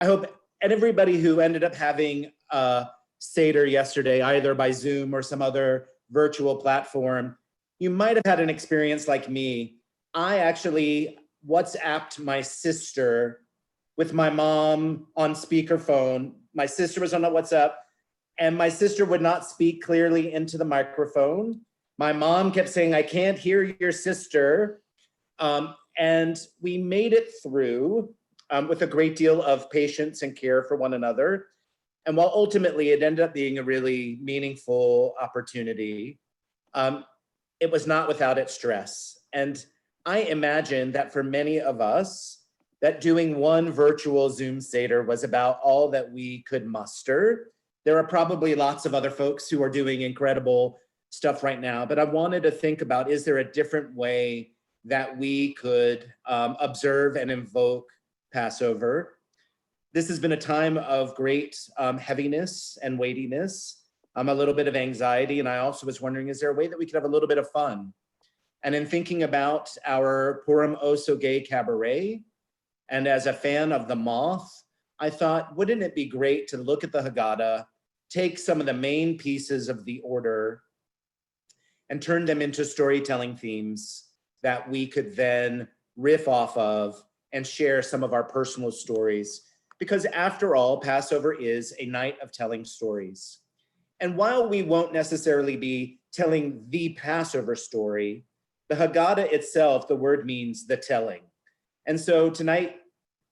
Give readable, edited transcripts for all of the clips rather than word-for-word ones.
I hope, and everybody who ended up having Seder yesterday, either by Zoom or some other virtual platform, you might have had an experience like me. I actually WhatsApped my sister with my mom on speakerphone. My sister was on a WhatsApp, and my sister would not speak clearly into the microphone. My mom kept saying, "I can't hear your sister." And we made it through with a great deal of patience and care for one another. And while ultimately it ended up being a really meaningful opportunity, it was not without its stress. And I imagine that for many of us, that doing one virtual Zoom Seder was about all that we could muster. There are probably lots of other folks who are doing incredible stuff right now, but I wanted to think about, is there a different way that we could observe and invoke Passover? This has been a time of great heaviness and weightiness, a little bit of anxiety. And I also was wondering, is there a way that we could have a little bit of fun? And in thinking about our Purim Oso Gay Cabaret, and as a fan of the moth, I thought, wouldn't it be great to look at the Hagaddah, take some of the main pieces of the order, and turn them into storytelling themes that we could then riff off of and share some of our personal stories. Because after all, Passover is a night of telling stories. And while we won't necessarily be telling the Passover story, the Hagaddah itself, the word means the telling. And so tonight,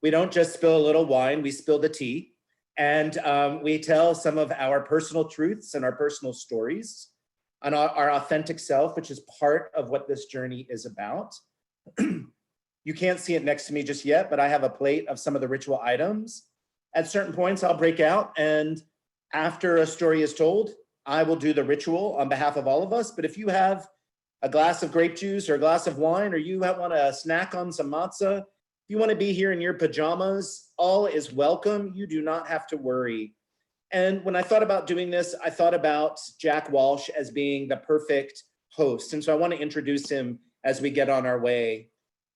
we don't just spill a little wine, we spill the tea. And we tell some of our personal truths and our personal stories on our authentic self, which is part of what this journey is about. You can't see it next to me just yet, but I have a plate of some of the ritual items. At certain points, I'll break out, and after a story is told, I will do the ritual on behalf of all of us. But if you have a glass of grape juice or a glass of wine, or you want to snack on some matzah, if you want to be here in your pajamas, all is welcome. You do not have to worry. And when I thought about doing this, I thought about Jack Walsh as being the perfect host. And so I want to introduce him as we get on our way.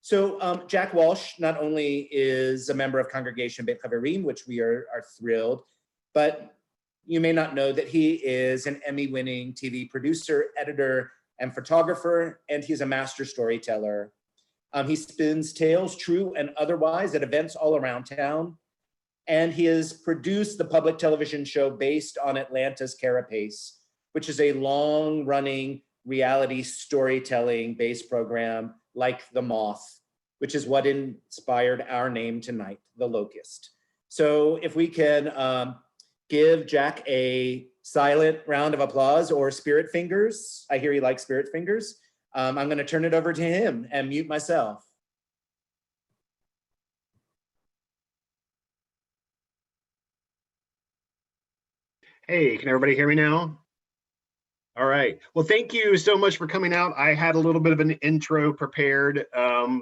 So Jack Walsh not only is a member of Congregation Beit Chaverim, which we are thrilled, but you may not know that he is an Emmy-winning TV producer, editor, and photographer, and he's a master storyteller. He spins tales, true and otherwise, at events all around town. And he has produced the public television show based on Atlanta's Carapace, which is a long-running reality storytelling-based program like The Moth, which is what inspired our name tonight, The Locust. So if we can give Jack a silent round of applause or spirit fingers. I hear he likes spirit fingers. I'm going to turn it over to him and mute myself. Hey, can everybody hear me now? All right. Well, thank you so much for coming out. I had a little bit of an intro prepared,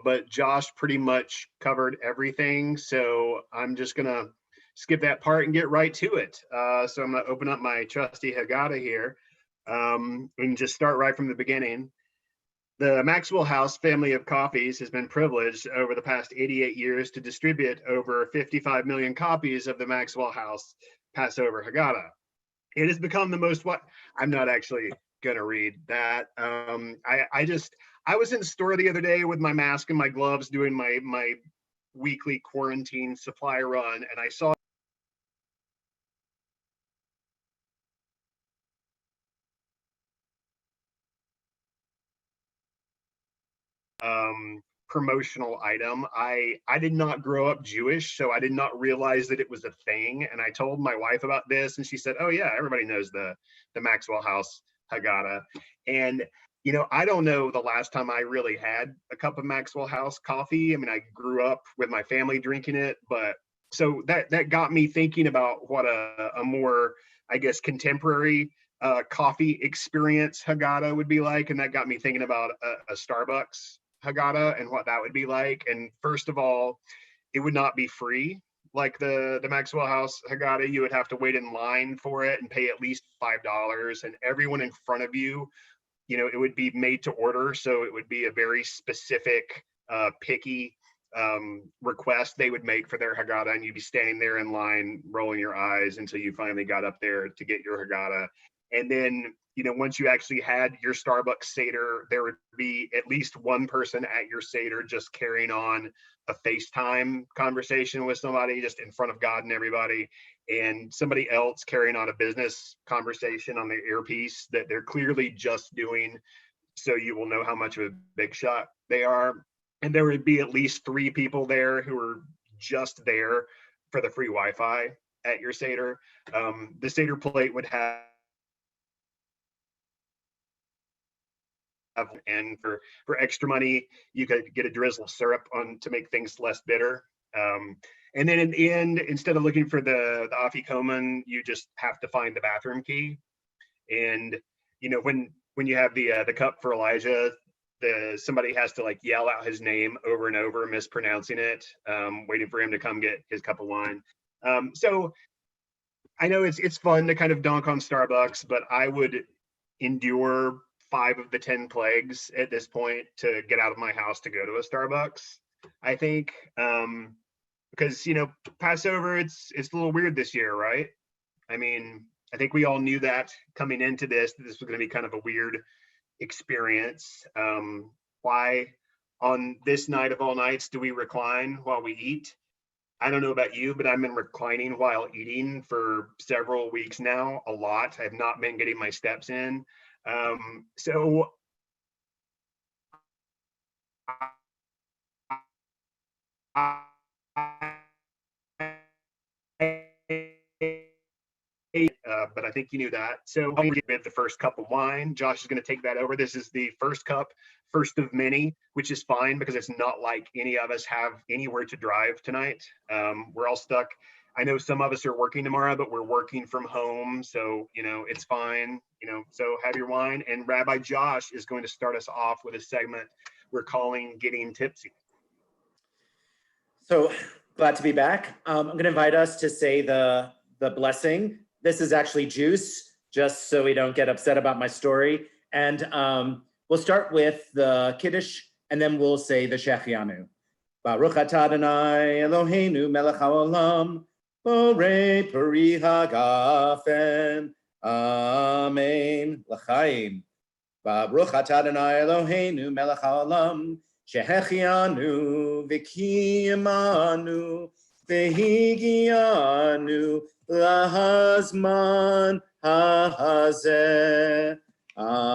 but Josh pretty much covered everything. So I'm just going to skip that part and get right to it. So I'm going to open up my trusty Hagaddah here and just start right from the beginning. The Maxwell House family of coffees has been privileged over the past 88 years to distribute over 55 million copies of the Maxwell House Passover Hagaddah. It has become the most, I'm not actually going to read that. I was in the store the other day with my mask and my gloves doing my weekly quarantine supply run, and I saw promotional item. I did not grow up Jewish, so I did not realize that it was a thing. And I told my wife about this, and she said, "Oh yeah, everybody knows the Maxwell House Hagaddah." And you know, I don't know the last time I really had a cup of Maxwell House coffee. I mean, I grew up with my family drinking it, but so that got me thinking about what a more, I guess, contemporary coffee experience Hagaddah would be like, and that got me thinking about a Starbucks Hagaddah and what that would be like. And first of all, it would not be free like the Maxwell House Hagaddah. You would have to wait in line for it and pay at least $5, and everyone in front of you, you know, it would be made to order, so it would be a very specific picky request they would make for their Hagaddah, and you'd be standing there in line, rolling your eyes until you finally got up there to get your Hagaddah. And then, once you actually had your Starbucks Seder, there would be at least one person at your Seder just carrying on a FaceTime conversation with somebody just in front of God and everybody, and somebody else carrying on a business conversation on their earpiece that they're clearly just doing so you will know how much of a big shot they are. And there would be at least 3 people there who were just there for the free Wi-Fi at your Seder. The Seder plate would have, and for extra money, you could get a drizzle of syrup on to make things less bitter. And then in the end, instead of looking for the afikoman, you just have to find the bathroom key. And when you have the cup for Elijah, somebody has to yell out his name over and over, mispronouncing it, waiting for him to come get his cup of wine. So I know it's fun to kind of dunk on Starbucks, but I would endure 5 of the 10 plagues at this point to get out of my house to go to a Starbucks, I think. Because Passover, it's a little weird this year, right? I mean, I think we all knew that coming into this was going to be kind of a weird experience. Why on this night of all nights do we recline while we eat? I don't know about you, but I've been reclining while eating for several weeks now, a lot. I've not been getting my steps in. So but I think you knew that. So I'm going to give the first cup of wine. Josh is going to take that over. This is the first cup, first of many, which is fine because it's not like any of us have anywhere to drive tonight. We're all stuck. I know some of us are working tomorrow, but we're working from home. So, it's fine. So have your wine. And Rabbi Josh is going to start us off with a segment we're calling Getting Tipsy. So glad to be back. I'm going to invite us to say the blessing. This is actually juice, just so we don't get upset about my story. And we'll start with the Kiddush, and then we'll say the Shechianu. Baruch atah Adonai Eloheinu melech haolam, borei peri hagafen. Amen. L'chaim. Baruch atah Adonai Eloheinu melech haolam, shehechianu v'kiyamanu v'higianu lahazman hahazeh. Amen.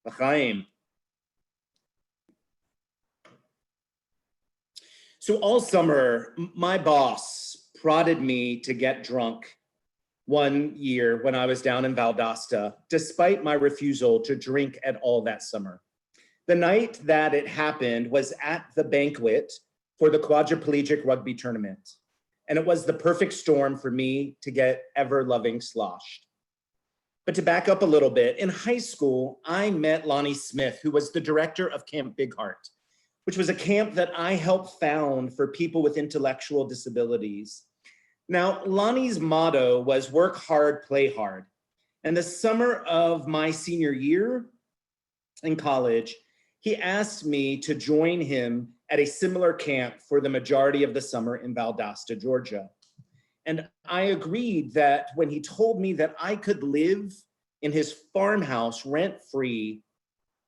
L'chaim. So all summer, my boss prodded me to get drunk one year when I was down in Valdosta, despite my refusal to drink at all that summer. The night that it happened was at the banquet for the quadriplegic rugby tournament. And it was the perfect storm for me to get ever-loving sloshed. But to back up a little bit, in high school, I met Lonnie Smith, who was the director of Camp Big Heart, which was a camp that I helped found for people with intellectual disabilities. Now, Lonnie's motto was work hard, play hard. And the summer of my senior year in college, he asked me to join him at a similar camp for the majority of the summer in Valdosta, Georgia. And I agreed that when he told me that I could live in his farmhouse rent-free,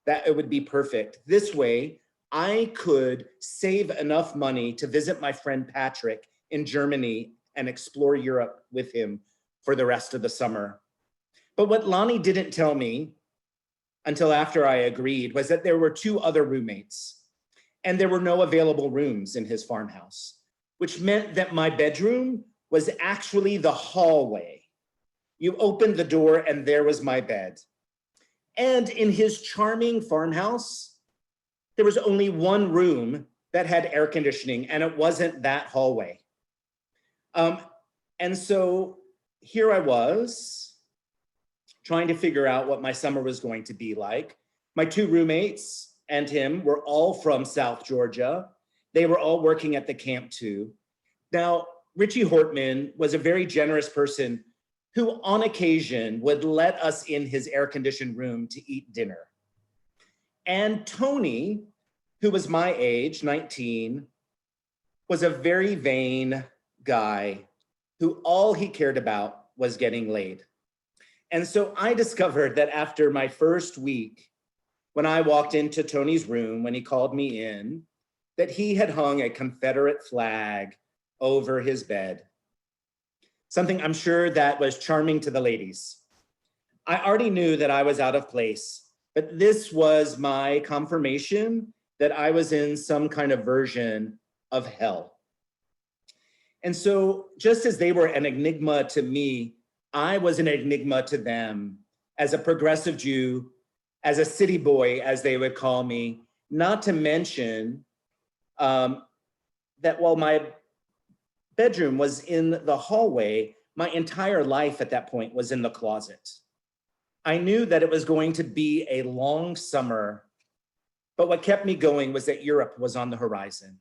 that it would be perfect. This way, I could save enough money to visit my friend Patrick in Germany and explore Europe with him for the rest of the summer. But what Lonnie didn't tell me until after I agreed was that there were 2 other roommates and there were no available rooms in his farmhouse, which meant that my bedroom was actually the hallway. You opened the door and there was my bed. And in his charming farmhouse, there was only one room that had air conditioning, and it wasn't that hallway. And so here I was trying to figure out what my summer was going to be like. My 2 roommates and him were all from South Georgia. They were all working at the camp too. Now, Richie Hortman was a very generous person who on occasion would let us in his air-conditioned room to eat dinner. And Tony, who was my age, 19, was a very vain guy who all he cared about was getting laid. And so I discovered that after my first week, when I walked into Tony's room, when he called me in, that he had hung a Confederate flag over his bed. Something I'm sure that was charming to the ladies. I already knew that I was out of place, but this was my confirmation that I was in some kind of version of hell. And so just as they were an enigma to me, I was an enigma to them as a progressive Jew, as a city boy, as they would call me, not to mention that while my bedroom was in the hallway, my entire life at that point was in the closet. I knew that it was going to be a long summer, but what kept me going was that Europe was on the horizon.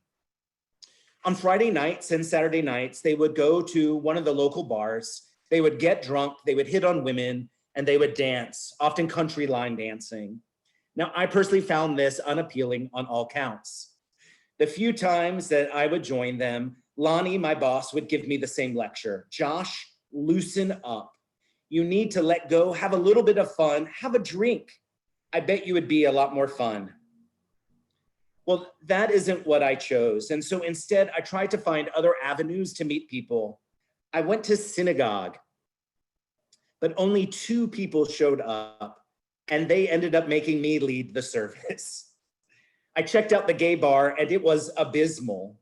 On Friday nights and Saturday nights, they would go to one of the local bars, they would get drunk, they would hit on women, and they would dance, often country line dancing. Now, I personally found this unappealing on all counts. The few times that I would join them, Lonnie, my boss, would give me the same lecture. Josh, loosen up. You need to let go, have a little bit of fun, have a drink. I bet you would be a lot more fun. Well, that isn't what I chose. And so instead, I tried to find other avenues to meet people. I went to synagogue, but only 2 people showed up, and they ended up making me lead the service. I checked out the gay bar, and it was abysmal.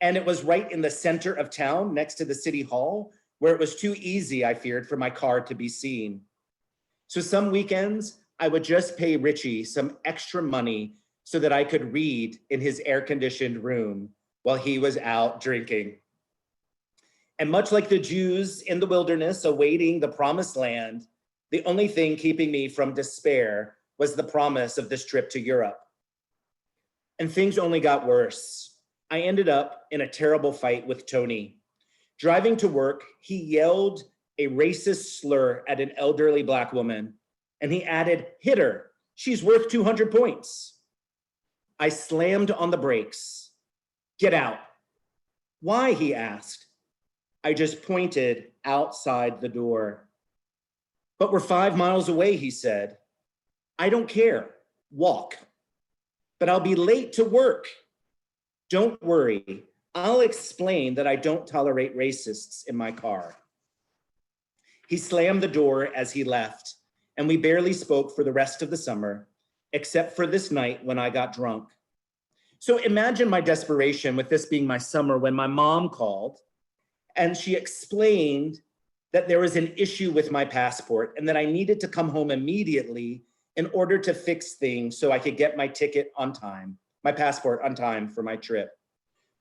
And it was right in the center of town, next to the city hall, where it was too easy, I feared, for my car to be seen. So some weekends, I would just pay Richie some extra money so that I could read in his air-conditioned room while he was out drinking. And much like the Jews in the wilderness awaiting the promised land, the only thing keeping me from despair was the promise of this trip to Europe. And things only got worse. I ended up in a terrible fight with Tony. Driving to work, he yelled a racist slur at an elderly Black woman, and he added, "Hit her, she's worth 200 points." I slammed on the brakes. "Get out." "Why?" he asked. I just pointed outside the door. "But we're 5 miles away," he said. "I don't care. Walk." "But I'll be late to work." "Don't worry. I'll explain that I don't tolerate racists in my car." He slammed the door as he left, and we barely spoke for the rest of the summer, except for this night when I got drunk. So imagine my desperation with this being my summer when my mom called and she explained that there was an issue with my passport and that I needed to come home immediately in order to fix things so I could get my ticket on time, my passport on time for my trip.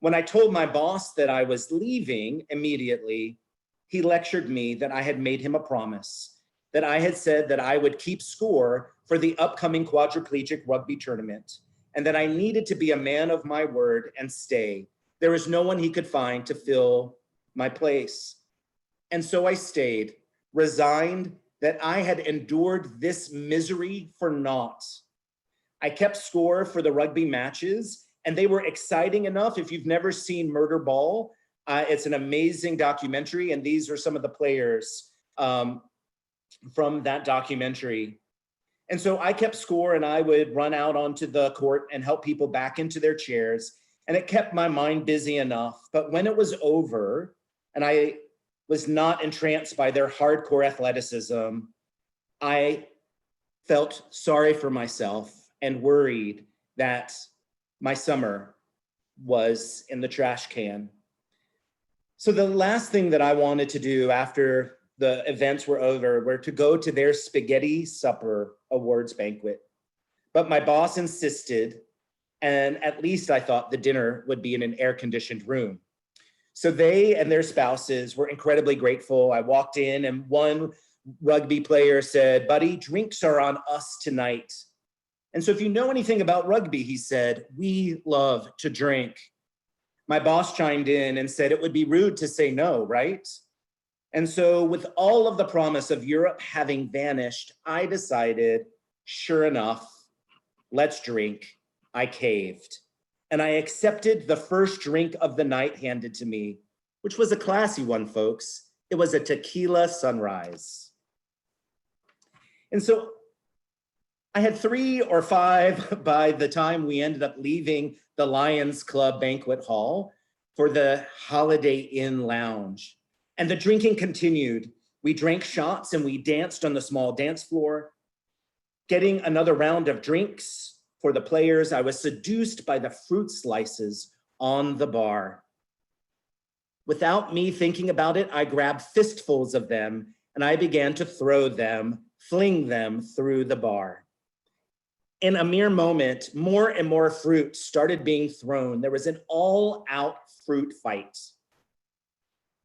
When I told my boss that I was leaving immediately, he lectured me that I had made him a promise, that I had said that I would keep score for the upcoming quadriplegic rugby tournament, and that I needed to be a man of my word and stay. There was no one he could find to fill my place. And so I stayed, resigned that I had endured this misery for naught. I kept score for the rugby matches, and they were exciting enough. If you've never seen Murder Ball, it's an amazing documentary, and these are some of the players from that documentary. And so I kept score, and I would run out onto the court and help people back into their chairs, and it kept my mind busy enough. But when it was over, and I was not entranced by their hardcore athleticism, I felt sorry for myself and worried that my summer was in the trash can. So the last thing that I wanted to do after the events were over were to go to their spaghetti supper awards banquet. But my boss insisted, and at least I thought the dinner would be in an air-conditioned room. So they and their spouses were incredibly grateful. I walked in and one rugby player said, "Buddy, drinks are on us tonight." And so if you know anything about rugby, he said, "We love to drink." My boss chimed in and said it would be rude to say no, right? And so with all of the promise of Europe having vanished, I decided, sure enough, let's drink. I caved, and I accepted the first drink of the night handed to me, which was a classy one, folks. It was a tequila sunrise. And so I had 3 or 5 by the time we ended up leaving the Lions Club banquet hall for the Holiday Inn lounge. And the drinking continued. We drank shots and we danced on the small dance floor. Getting another round of drinks for the players, I was seduced by the fruit slices on the bar. Without me thinking about it, I grabbed fistfuls of them and I began to throw them, fling them through the bar. In a mere moment, more and more fruit started being thrown. There was an all-out fruit fight.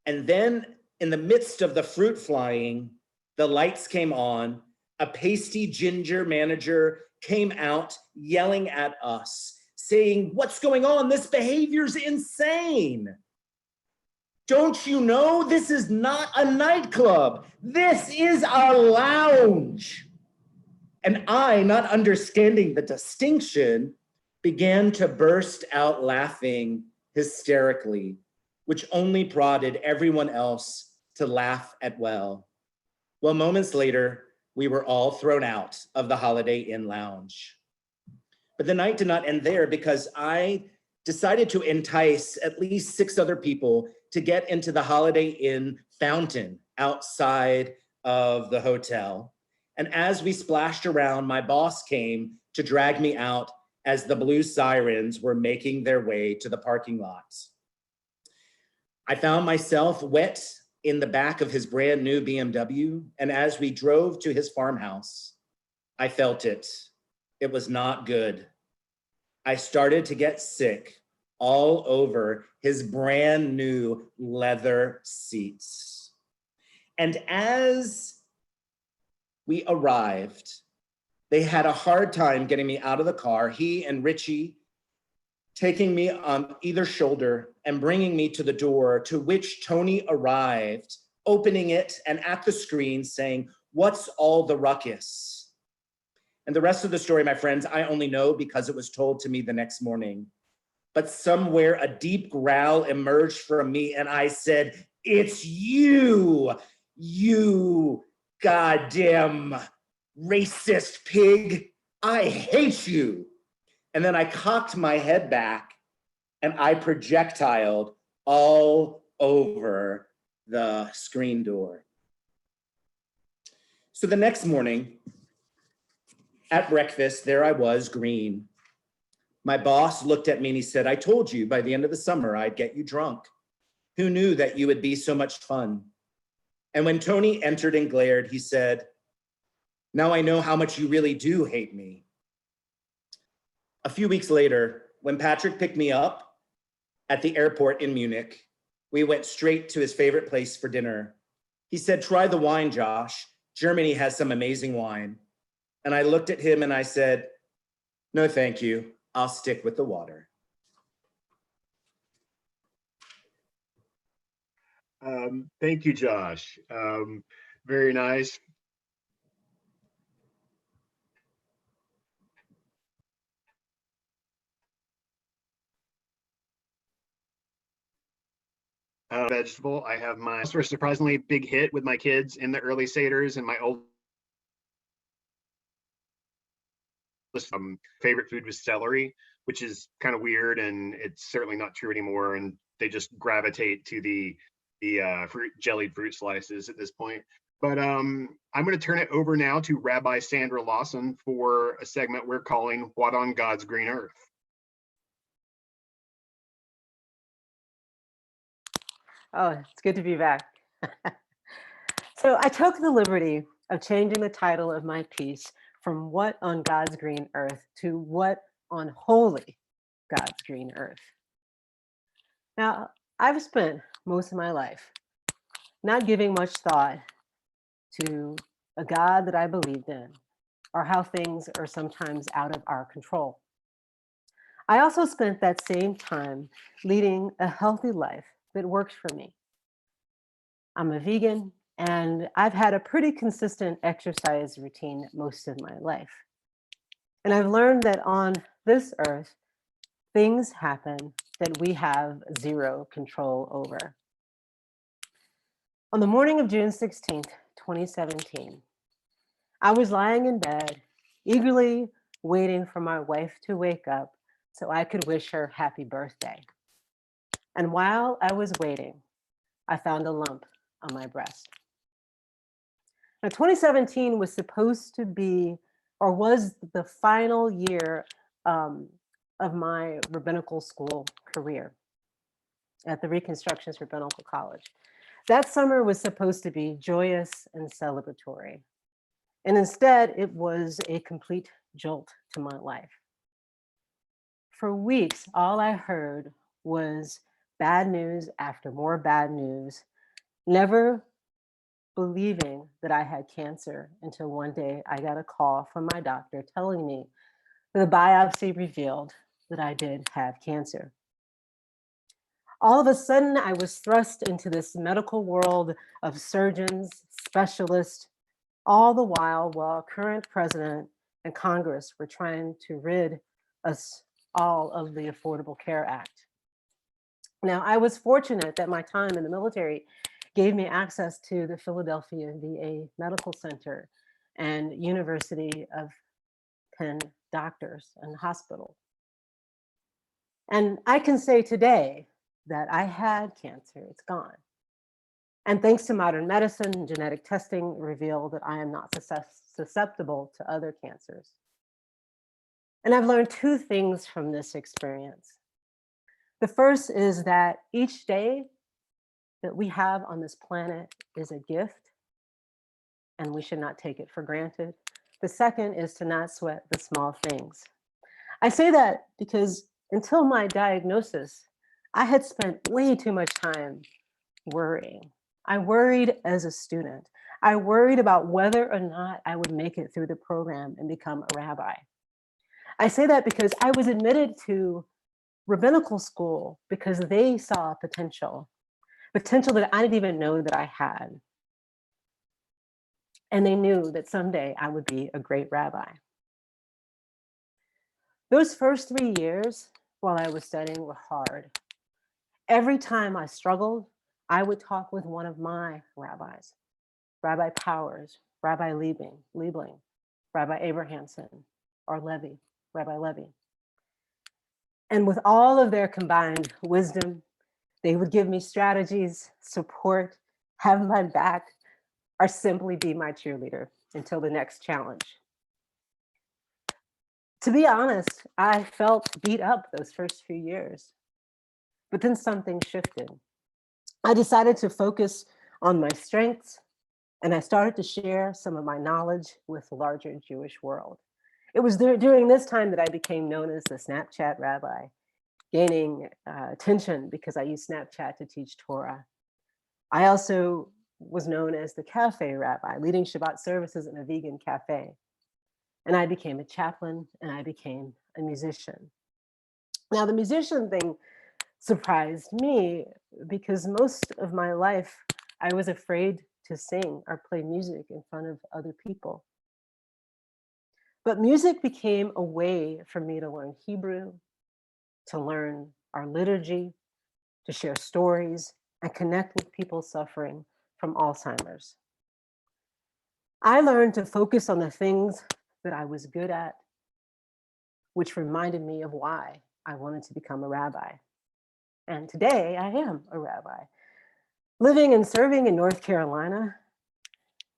And then in the midst of the fruit flying, the lights came on. A pasty ginger manager came out yelling at us, saying, "What's going on? This behavior's insane. Don't you know this is not a nightclub? This is a lounge." And I, not understanding the distinction, began to burst out laughing hysterically, which only prodded everyone else to laugh at well. Well, moments later, we were all thrown out of the Holiday Inn lounge. But the night did not end there because I decided to entice at least 6 other people to get into the Holiday Inn fountain outside of the hotel. And as we splashed around, my boss came to drag me out as the blue sirens were making their way to the parking lot. I found myself wet in the back of his brand new BMW, and as we drove to his farmhouse, I felt it. It was not good. I started to get sick all over his brand new leather seats. And as we arrived, they had a hard time getting me out of the car, he and Richie taking me on either shoulder and bringing me to the door, to which Tony arrived, opening it and at the screen saying, "What's all the ruckus?" And the rest of the story, my friends, I only know because it was told to me the next morning. But somewhere a deep growl emerged from me and I said, "It's you, you goddamn racist pig. I hate you." And then I cocked my head back and I projectiled all over the screen door. So the next morning at breakfast, there I was, green. My boss looked at me and he said, "I told you by the end of the summer, I'd get you drunk. Who knew that you would be so much fun?" And when Tony entered and glared, he said, "Now I know how much you really do hate me." A few weeks later, when Patrick picked me up at the airport in Munich, we went straight to his favorite place for dinner. He said, "Try the wine, Josh. Germany has some amazing wine." And I looked at him and I said, "No, thank you. I'll stick with the water." Thank you, Josh. Very nice. Vegetable. I have my surprisingly big hit with my kids in the early Seders, and my old favorite food was celery, which is kind of weird, and it's certainly not true anymore. And they just gravitate to the jellied fruit slices at this point. But I'm going to turn it over now to Rabbi Sandra Lawson for a segment we're calling "What on God's Green Earth." Oh, it's good to be back. So I took the liberty of changing the title of my piece from "What on God's Green Earth" to "What on Holy God's Green Earth." Now, I've spent most of my life not giving much thought to a God that I believed in, or how things are sometimes out of our control. I also spent that same time leading a healthy life that works for me. I'm a vegan, and I've had a pretty consistent exercise routine most of my life. And I've learned that on this earth, things happen that we have zero control over. On the morning of June 16th, 2017, I was lying in bed, eagerly waiting for my wife to wake up so I could wish her happy birthday. And while I was waiting, I found a lump on my breast. Now, 2017 was supposed to be, or was the final year of my rabbinical school career at the Reconstructionist Rabbinical College. That summer was supposed to be joyous and celebratory. And instead, it was a complete jolt to my life. For weeks, all I heard was bad news after more bad news, never believing that I had cancer until one day I got a call from my doctor telling me that the biopsy revealed that I did have cancer. All of a sudden, I was thrust into this medical world of surgeons, specialists, all the while current president and Congress were trying to rid us all of the Affordable Care Act. Now, I was fortunate that my time in the military gave me access to the Philadelphia VA Medical Center and University of Penn doctors and hospital. And I can say today that I had cancer, it's gone. And thanks to modern medicine, genetic testing revealed that I am not susceptible to other cancers. And I've learned two things from this experience. The first is that each day that we have on this planet is a gift, and we should not take it for granted. The second is to not sweat the small things. I say that because until my diagnosis, I had spent way too much time worrying. I worried as a student. I worried about whether or not I would make it through the program and become a rabbi. I say that because I was admitted to rabbinical school because they saw potential that I didn't even know that I had. And they knew that someday I would be a great rabbi. Those first 3 years while I was studying were hard. Every time I struggled, I would talk with one of my rabbis, Rabbi Powers, Rabbi Liebling, Rabbi Abrahamson, or Rabbi Levy. And with all of their combined wisdom, they would give me strategies, support, have my back, or simply be my cheerleader until the next challenge. To be honest, I felt beat up those first few years, but then something shifted. I decided to focus on my strengths, and I started to share some of my knowledge with the larger Jewish world. It was during this time that I became known as the Snapchat rabbi, gaining attention because I used Snapchat to teach Torah. I also was known as the cafe rabbi, leading Shabbat services in a vegan cafe. And I became a chaplain, and I became a musician. Now, the musician thing surprised me because most of my life, I was afraid to sing or play music in front of other people. But music became a way for me to learn Hebrew, to learn our liturgy, to share stories, and connect with people suffering from Alzheimer's. I learned to focus on the things that I was good at, which reminded me of why I wanted to become a rabbi. And today I am a rabbi, living and serving in North Carolina,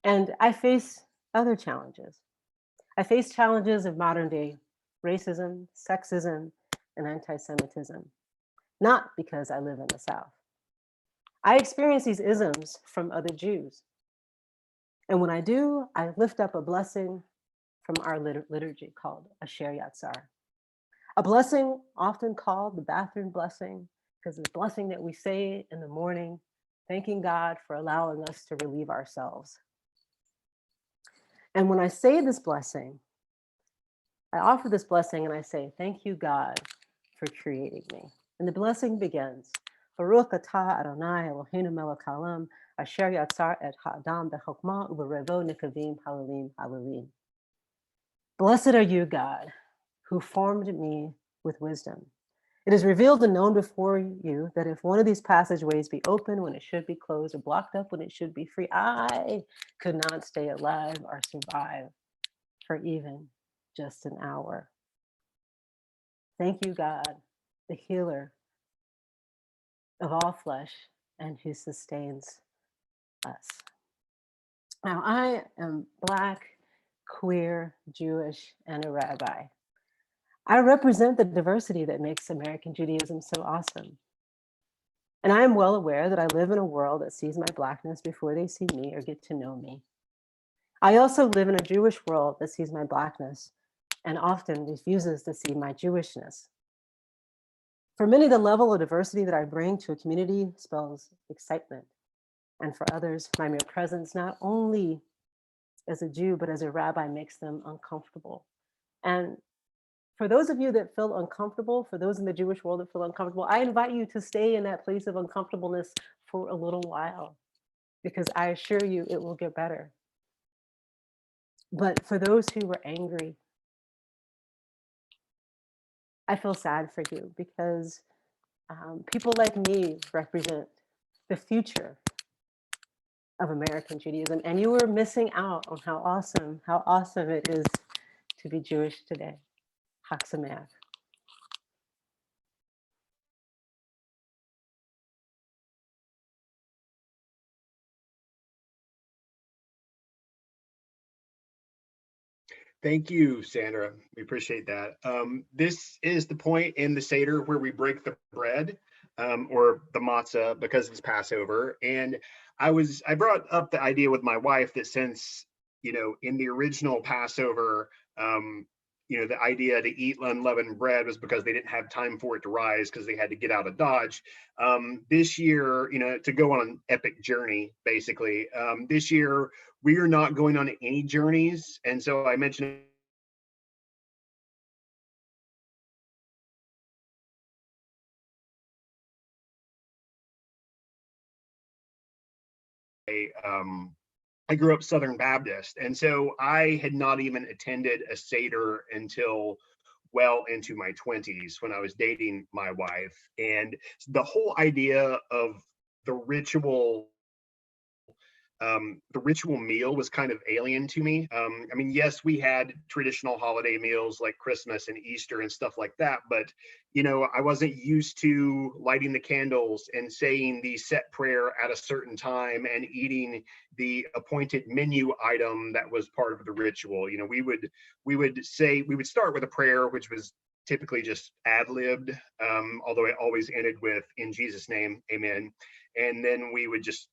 and I face other challenges. I face challenges of modern day racism, sexism, and anti-Semitism, not because I live in the South. I experience these isms from other Jews. And when I do, I lift up a blessing from our liturgy called Asher Yatzar. A blessing often called the bathroom blessing, because it's a blessing that we say in the morning, thanking God for allowing us to relieve ourselves. And when I say this blessing, I offer this blessing and I say, thank you, God, for creating me. And the blessing begins, Baruch atah Adonai Eloheinu melech haolam, asher yatzar et ha'adam b'chokmah u'berevo nikavim halalim halalim. Blessed are you, God, who formed me with wisdom. It is revealed and known before you that if one of these passageways be open when it should be closed or blocked up when it should be free, I could not stay alive or survive for even just an hour. Thank you, God, the healer of all flesh and who sustains us. Now, I am Black, queer, Jewish, and a rabbi. I represent the diversity that makes American Judaism so awesome. And I am well aware that I live in a world that sees my Blackness before they see me or get to know me. I also live in a Jewish world that sees my Blackness and often refuses to see my Jewishness. For many, the level of diversity that I bring to a community spells excitement. And for others, my mere presence, not only as a Jew, but as a rabbi, makes them uncomfortable. And for those of you that feel uncomfortable, for those in the Jewish world that feel uncomfortable, I invite you to stay in that place of uncomfortableness for a little while, because I assure you it will get better. But for those who were angry, I feel sad for you, because people like me represent the future of American Judaism, and you were missing out on how awesome it is to be Jewish today. Chag Sameach. Thank you, Sandra. We appreciate that. This is the point in the Seder where we break the bread or the matzah because it's Passover. And I brought up the idea with my wife that since, in the original Passover, the idea to eat unleavened bread was because they didn't have time for it to rise because they had to get out of Dodge. This year, to go on an epic journey, basically, this year, we are not going on any journeys. And so I mentioned I grew up Southern Baptist. And so I had not even attended a Seder until well into my 20s when I was dating my wife. And the whole idea of the ritual meal was kind of alien to me. I mean, yes, we had traditional holiday meals like Christmas and Easter and stuff like that, but I wasn't used to lighting the candles and saying the set prayer at a certain time and eating the appointed menu item that was part of the ritual. We would start with a prayer, which was typically just ad-libbed, although it always ended with "in Jesus' name, amen," and then we would just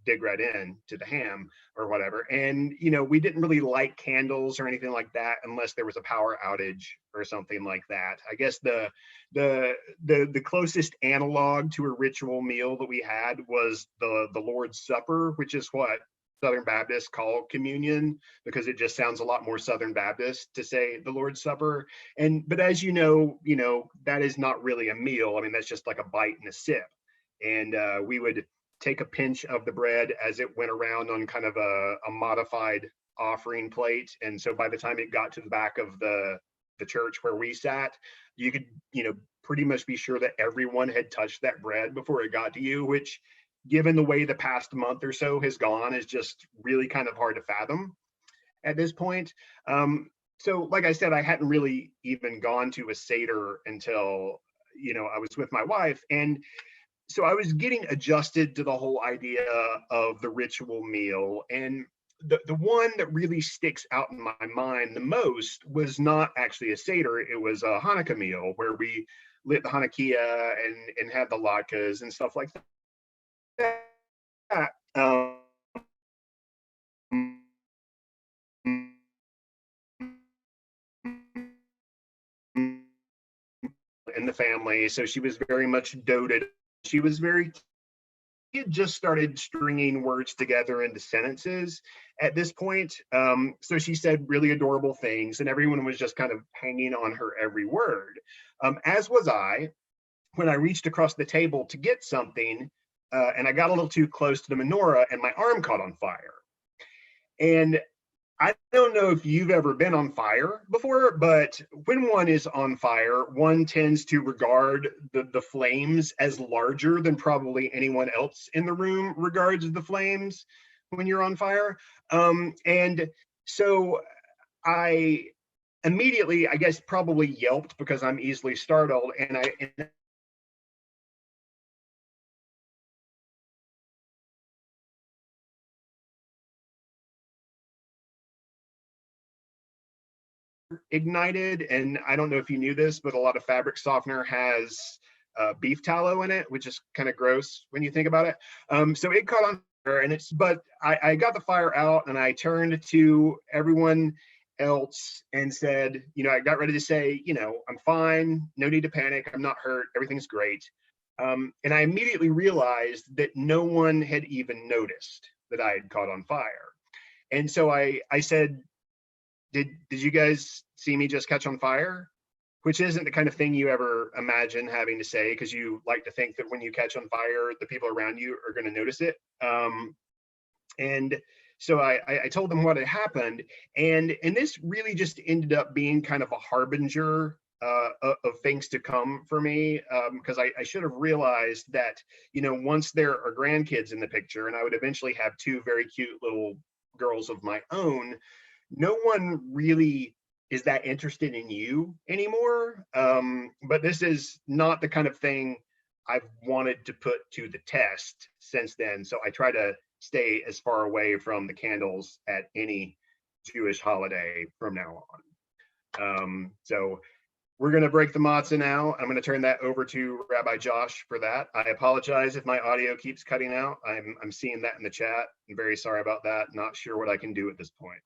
dig right in to the ham or whatever. And, we didn't really light candles or anything like that unless there was a power outage or something like that. I guess the closest analog to a ritual meal that we had was the Lord's Supper, which is what Southern Baptists call communion, because it just sounds a lot more Southern Baptist to say the Lord's Supper. But as you know, that is not really a meal. I mean, that's just like a bite and a sip. And we would take a pinch of the bread as it went around on kind of a modified offering plate. And so by the time it got to the back of the church where we sat, you could, pretty much be sure that everyone had touched that bread before it got to you, which, given the way the past month or so has gone, is just really kind of hard to fathom at this point. So like I said, I hadn't really even gone to a Seder until, I was with my wife. And so I was getting adjusted to the whole idea of the ritual meal. And the one that really sticks out in my mind the most was not actually a Seder. It was a Hanukkah meal where we lit the Hanukkah and had the latkes and stuff like that. In the family. So she was very much doted. She had just started stringing words together into sentences at this point. So she said really adorable things, and everyone was just kind of hanging on her every word, as was I, when I reached across the table to get something, and I got a little too close to the menorah, and my arm caught on fire. And I don't know if you've ever been on fire before, but when one is on fire, one tends to regard the flames as larger than probably anyone else in the room regards the flames when you're on fire. And so I immediately, I guess, probably yelped because I'm easily startled, and I ignited. And I don't know if you knew this, but a lot of fabric softener has beef tallow in it, which is kind of gross when you think about it. So it caught on fire, and but I got the fire out, and I turned to everyone else and said, I got ready to say, I'm fine, no need to panic, I'm not hurt, everything's great. And I immediately realized that no one had even noticed that I had caught on fire. And so I said, did you guys see me just catch on fire? Which isn't the kind of thing you ever imagine having to say, because you like to think that when you catch on fire, the people around you are going to notice it. And so I told them what had happened, and this really just ended up being kind of a harbinger of things to come for me, because I should have realized that, once there are grandkids in the picture, and I would eventually have two very cute little girls of my own, no one really is that interested in you anymore. But this is not the kind of thing I've wanted to put to the test since then. So I try to stay as far away from the candles at any Jewish holiday from now on. So we're going to break the matzah now. I'm going to turn that over to Rabbi Josh for that. I apologize if my audio keeps cutting out. I'm seeing that in the chat. I'm very sorry about that. Not sure what I can do at this point.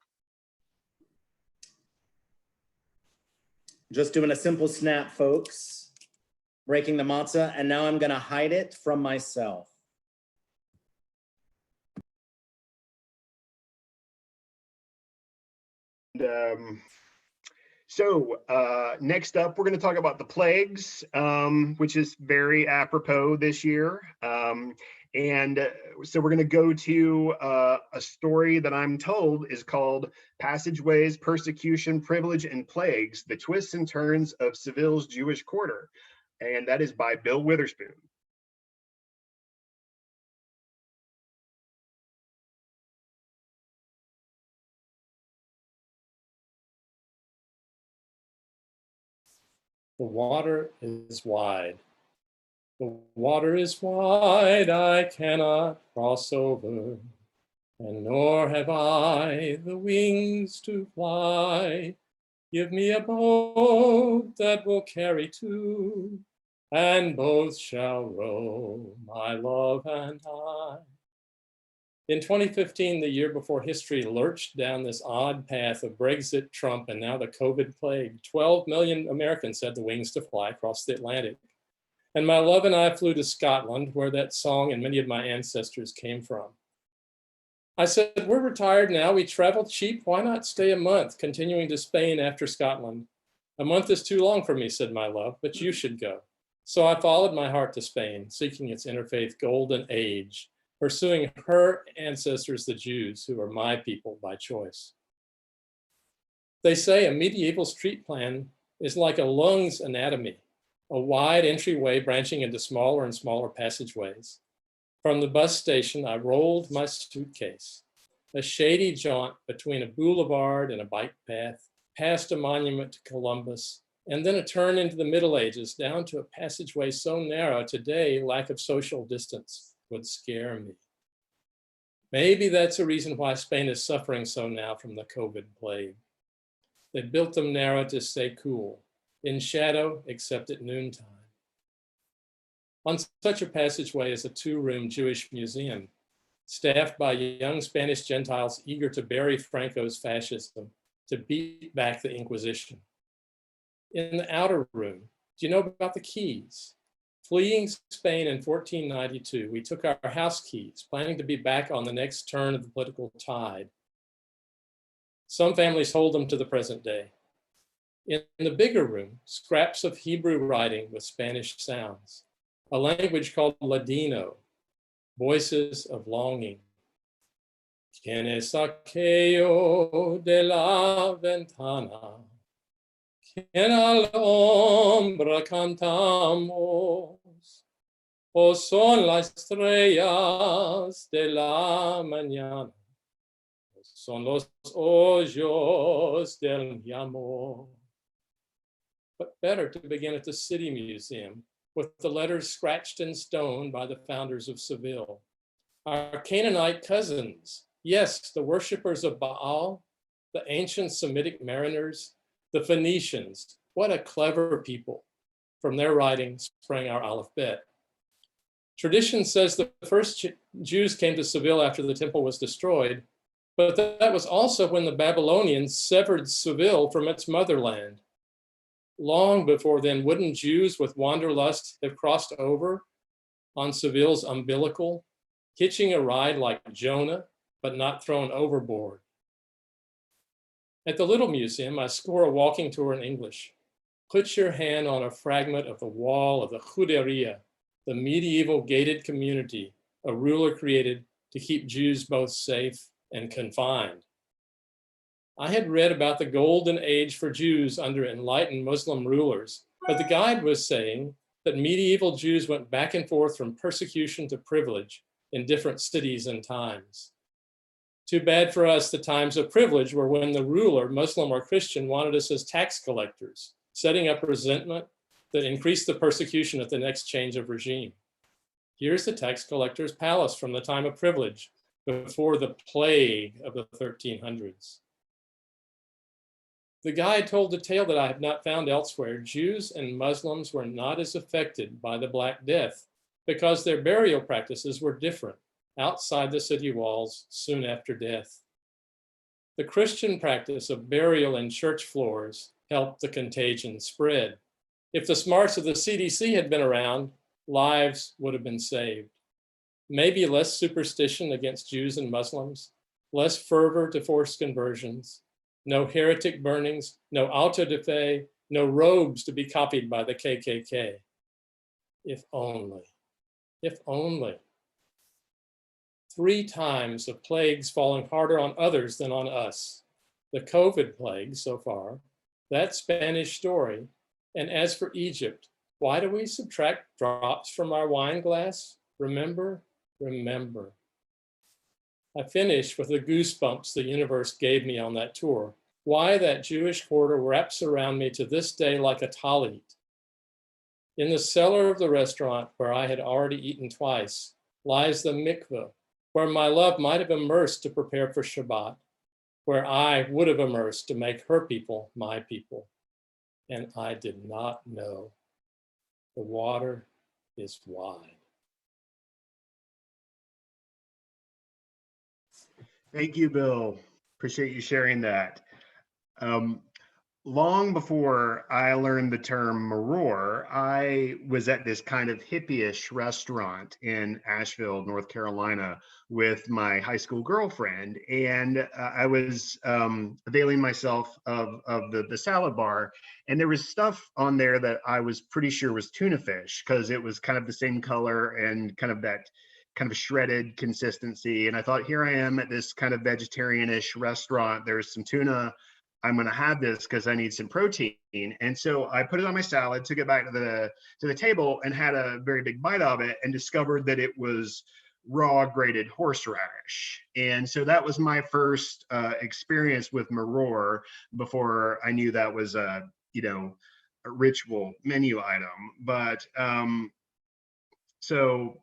Just doing a simple snap, folks. Breaking the matzah, and now I'm gonna hide it from myself. So next up, we're going to talk about the plagues, which is very apropos this year. So we're going to go to a story that I'm told is called Passageways, Persecution, Privilege, and Plagues, The Twists and Turns of Seville's Jewish Quarter. And that is by Bill Witherspoon. The water is wide. The water is wide, I cannot cross over, and nor have I the wings to fly. Give me a boat that will carry two, and both shall row, my love and I. In 2015, the year before history lurched down this odd path of Brexit, Trump, and now the COVID plague, 12 million Americans had the wings to fly across the Atlantic. And my love and I flew to Scotland, where that song and many of my ancestors came from. I said, we're retired now, we traveled cheap, why not stay a month, continuing to Spain after Scotland? A month is too long for me, said my love, but you should go. So I followed my heart to Spain, seeking its interfaith golden age, pursuing her ancestors, the Jews, who are my people by choice. They say a medieval street plan is like a lung's anatomy, a wide entryway branching into smaller and smaller passageways. From the bus station, I rolled my suitcase, a shady jaunt between a boulevard and a bike path, past a monument to Columbus, and then a turn into the Middle Ages, down to a passageway so narrow today, lack of social distance would scare me. Maybe that's a reason why Spain is suffering so now from the COVID plague. They built them narrow to stay cool, in shadow except at noontime. On such a passageway is a two-room Jewish museum, staffed by young Spanish Gentiles eager to bury Franco's fascism, to beat back the Inquisition. In the outer room, do you know about the keys? Fleeing Spain in 1492, we took our house keys, planning to be back on the next turn of the political tide. Some families hold them to the present day. In the bigger room, scraps of Hebrew writing with Spanish sounds, a language called Ladino, voices of longing. ¿Quién es aquello de la ventana? ¿Quién al hombre cantamos? ¿O son las estrellas de la mañana? ¿O son los hoyos del mi amor? But better to begin at the City Museum with the letters scratched in stone by the founders of Seville. Our Canaanite cousins, yes, the worshippers of Baal, the ancient Semitic mariners, the Phoenicians, what a clever people. From their writings sprang our alphabet. Tradition says the first Jews came to Seville after the temple was destroyed, but that was also when the Babylonians severed Seville from its motherland. Long before then, wouldn't Jews with wanderlust have crossed over on Seville's umbilical, hitching a ride like Jonah, but not thrown overboard? At the Little Museum, I score a walking tour in English. Put your hand on a fragment of the wall of the Juderia, the medieval gated community a ruler created to keep Jews both safe and confined. I had read about the golden age for Jews under enlightened Muslim rulers, but the guide was saying that medieval Jews went back and forth from persecution to privilege in different cities and times. Too bad for us, the times of privilege were when the ruler, Muslim or Christian, wanted us as tax collectors, setting up resentment that increased the persecution at the next change of regime. Here's the tax collector's palace from the time of privilege, before the plague of the 1300s. The guide told a tale that I have not found elsewhere. Jews and Muslims were not as affected by the Black Death because their burial practices were different outside the city walls soon after death. The Christian practice of burial in church floors helped the contagion spread. If the smarts of the CDC had been around, lives would have been saved. Maybe less superstition against Jews and Muslims, less fervor to force conversions, no heretic burnings, no auto de fe, no robes to be copied by the KKK. If only, if only. 3 times of plagues falling harder on others than on us. The COVID plague so far, that Spanish story, and as for Egypt, why do we subtract drops from our wine glass? Remember, remember. I finish with the goosebumps the universe gave me on that tour. Why that Jewish quarter wraps around me to this day like a talit. In the cellar of the restaurant where I had already eaten twice lies the mikveh, where my love might have immersed to prepare for Shabbat, where I would have immersed to make her people my people. And I did not know. The water is wide. Thank you, Bill. Appreciate you sharing that. Long before I learned the term maror, I was at this kind of hippie-ish restaurant in Asheville, North Carolina, with my high school girlfriend, and I was availing myself of the salad bar, and there was stuff on there that I was pretty sure was tuna fish because it was kind of the same color and kind of that kind of shredded consistency. And I thought, here I am at this kind of vegetarian-ish restaurant. There's some tuna. I'm going to have this because I need some protein. And so I put it on my salad, took it back to the table and had a very big bite of it and discovered that it was raw grated horseradish. And so that was my first experience with maror before I knew that was a ritual menu item. But so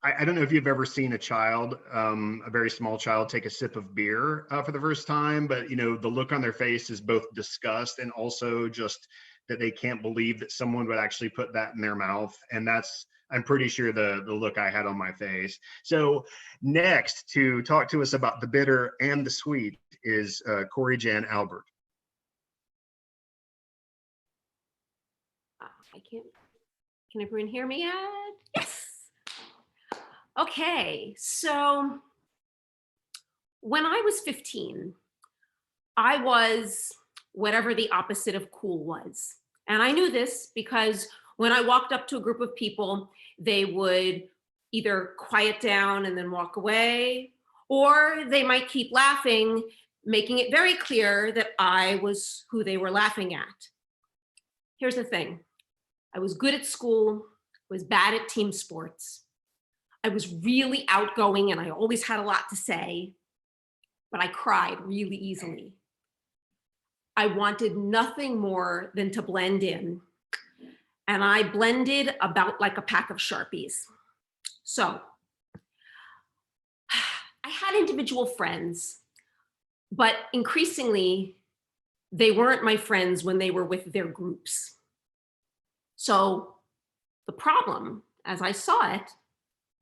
I don't know if you've ever seen a child, a very small child, take a sip of beer for the first time, but the look on their face is both disgust and also just that they can't believe that someone would actually put that in their mouth. And that's, I'm pretty sure the look I had on my face. So next to talk to us about the bitter and the sweet is Corey Jan Albert. Can everyone hear me yet? Yes. Okay, so when I was 15, I was whatever the opposite of cool was. And I knew this because when I walked up to a group of people, they would either quiet down and then walk away, or they might keep laughing, making it very clear that I was who they were laughing at. Here's the thing. I was good at school, was bad at team sports. I was really outgoing and I always had a lot to say, but I cried really easily. I wanted nothing more than to blend in, and I blended about like a pack of Sharpies. So I had individual friends, but increasingly they weren't my friends when they were with their groups. So the problem, as I saw it,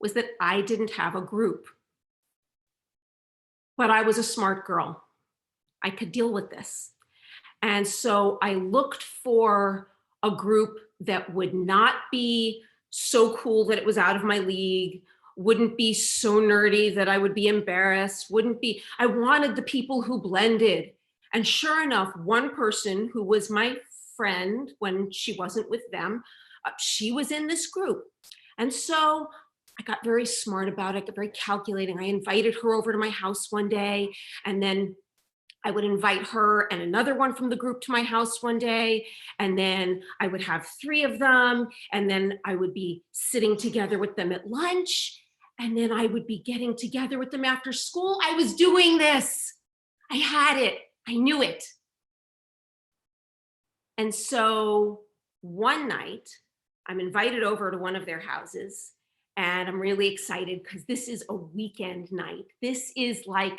was that I didn't have a group. But I was a smart girl. I could deal with this. And so I looked for a group that would not be so cool that it was out of my league, wouldn't be so nerdy that I would be embarrassed, I wanted the people who blended. And sure enough, one person who was my friend when she wasn't with them, she was in this group. And so I got very smart about it, got very calculating. I invited her over to my house one day, and then I would invite her and another one from the group to my house one day, and then I would have 3 of them, and then I would be sitting together with them at lunch, and then I would be getting together with them after school. I was doing this. I had it. I knew it. And so one night, I'm invited over to one of their houses, and I'm really excited because this is a weekend night. This is like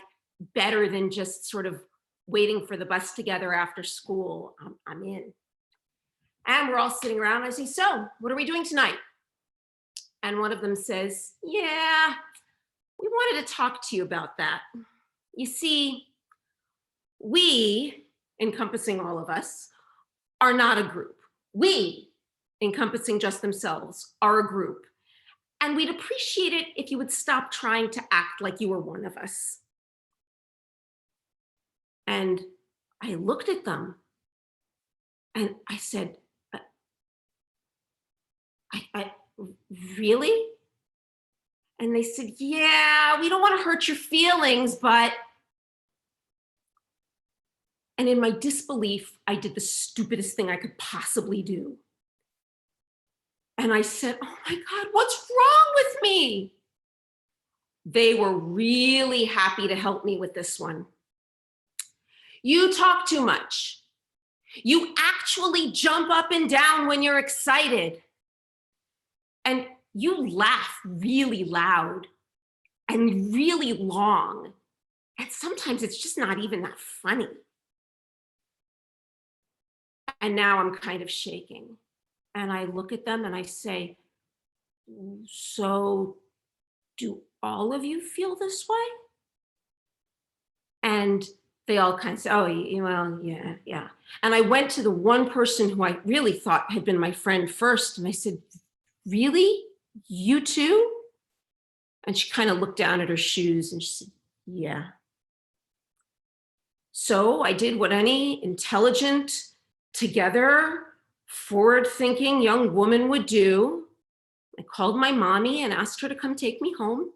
better than just sort of waiting for the bus together after school. I'm in. And we're all sitting around. I say, so what are we doing tonight? And one of them says, yeah, we wanted to talk to you about that. You see, we, encompassing all of us, are not a group. We, encompassing just themselves, are a group. And we'd appreciate it if you would stop trying to act like you were one of us. And I looked at them and I said, I really? And they said, yeah, we don't want to hurt your feelings, but. And in my disbelief, I did the stupidest thing I could possibly do. And I said, oh my God, what's wrong with me? They were really happy to help me with this one. You talk too much. You actually jump up and down when you're excited. And you laugh really loud and really long. And sometimes it's just not even that funny. And now I'm kind of shaking. And I look at them and I say, so do all of you feel this way? And they all kind of say, oh, well, yeah. And I went to the one person who I really thought had been my friend first. And I said, really? You too? And she kind of looked down at her shoes and she said, yeah. So I did what any intelligent, together, forward-thinking young woman would do. I called my mommy and asked her to come take me home.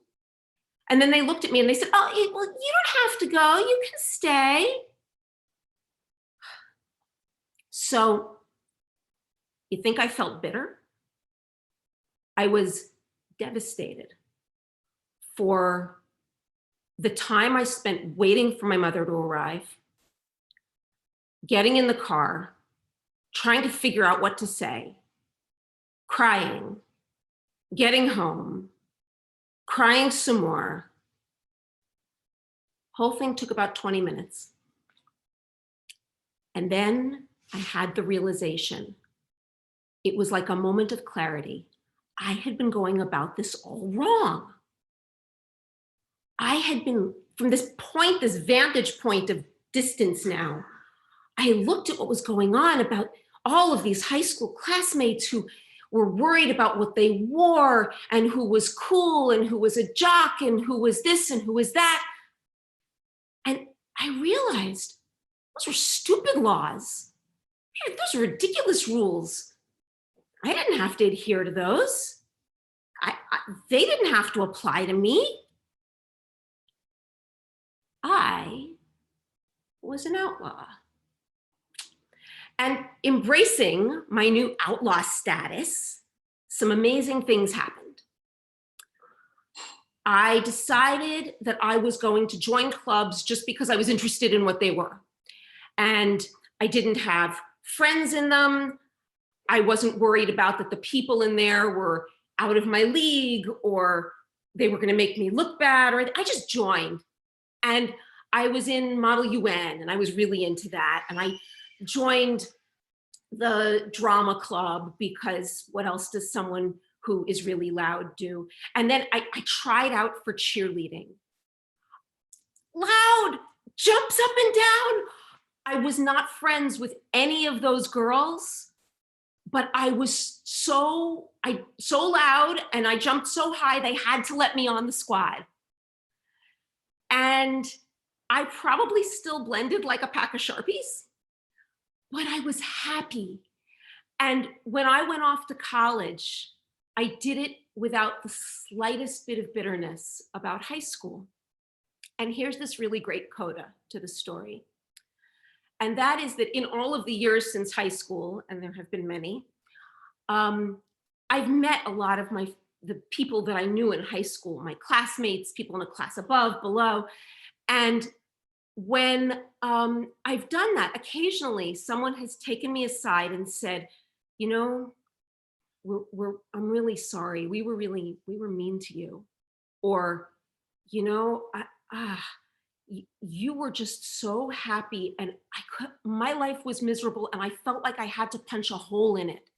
And then they looked at me and they said, oh, well, you don't have to go, you can stay. So you think I felt bitter? I was devastated for the time I spent waiting for my mother to arrive, getting in the car, trying to figure out what to say, crying, getting home, crying some more. Whole thing took about 20 minutes. And then I had the realization. It was like a moment of clarity. I had been going about this all wrong. I had been, from this point, this vantage point of distance now, I looked at what was going on about all of these high school classmates who were worried about what they wore and who was cool and who was a jock and who was this and who was that. And I realized those were stupid laws. Those are ridiculous rules. I didn't have to adhere to those. They didn't have to apply to me. was an outlaw. And embracing my new outlaw status, some amazing things happened. I decided that I was going to join clubs just because I was interested in what they were. And I didn't have friends in them. I wasn't worried about that the people in there were out of my league or they were going to make me look bad, or I just joined. And I was in Model UN and I was really into that. And I joined the drama club because what else does someone who is really loud do? And then I tried out for cheerleading. Loud, jumps up and down. I was not friends with any of those girls, but I was so loud and I jumped so high, they had to let me on the squad. And I probably still blended like a pack of Sharpies, but I was happy. And when I went off to college, I did it without the slightest bit of bitterness about high school. And here's this really great coda to the story. And that is that in all of the years since high school, and there have been many, I've met a lot of the people that I knew in high school, my classmates, people in a class above, below. And when I've done that, occasionally someone has taken me aside and said, you know, I'm really sorry. We were mean to you. Or, you know, you were just so happy and my life was miserable and I felt like I had to punch a hole in it.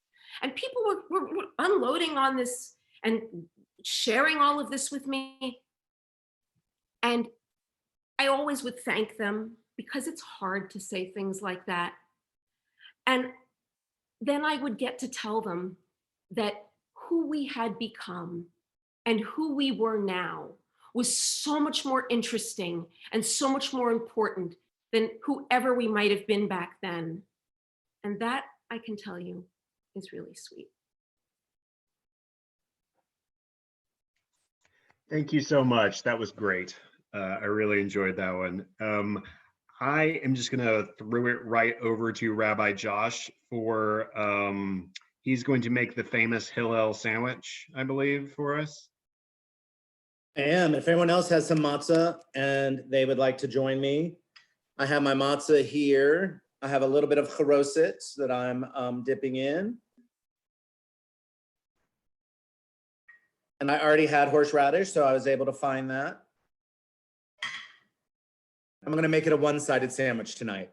And people were unloading on this and sharing all of this with me. And I always would thank them because it's hard to say things like that. And then I would get to tell them that who we had become and who we were now was so much more interesting and so much more important than whoever we might have been back then. And that, I can tell you, is really sweet. Thank you so much. That was great. I really enjoyed that one. I am just going to throw it right over to Rabbi Josh for, he's going to make the famous Hillel Sandwich, I believe, for us. I am. If anyone else has some matzah and they would like to join me, I have my matzah here. I have a little bit of charoset that I'm dipping in. And I already had horseradish, so I was able to find that. I'm going to make it a one-sided sandwich tonight.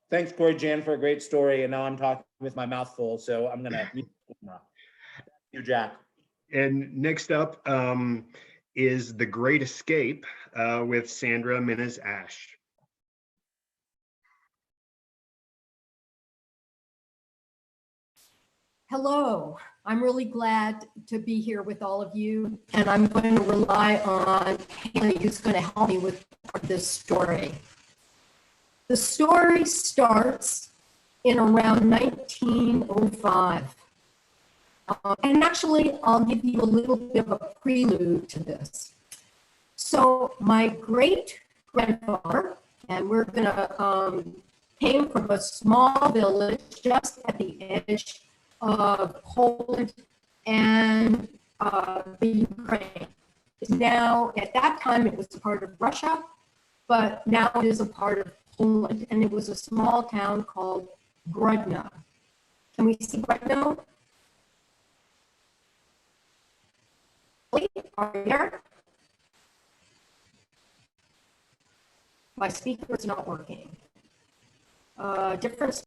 Thanks, Corey Jan, for a great story. And now I'm talking with my mouth full, so I'm going to mute the camera. You, Jack. And next up is The Great Escape with Sandra Menes-Ash. Hello, I'm really glad to be here with all of you, and I'm going to rely on Haley, who's going to help me with this story. The story starts in around 1905. And actually, I'll give you a little bit of a prelude to this. So my great-grandfather, and we're going to, came from a small village just at the edge of Poland and the Ukraine. Now, at that time, it was a part of Russia, but now it is a part of Poland, and it was a small town called Grodno. Can we see Grodno? Are you there? My speaker is not working. Different.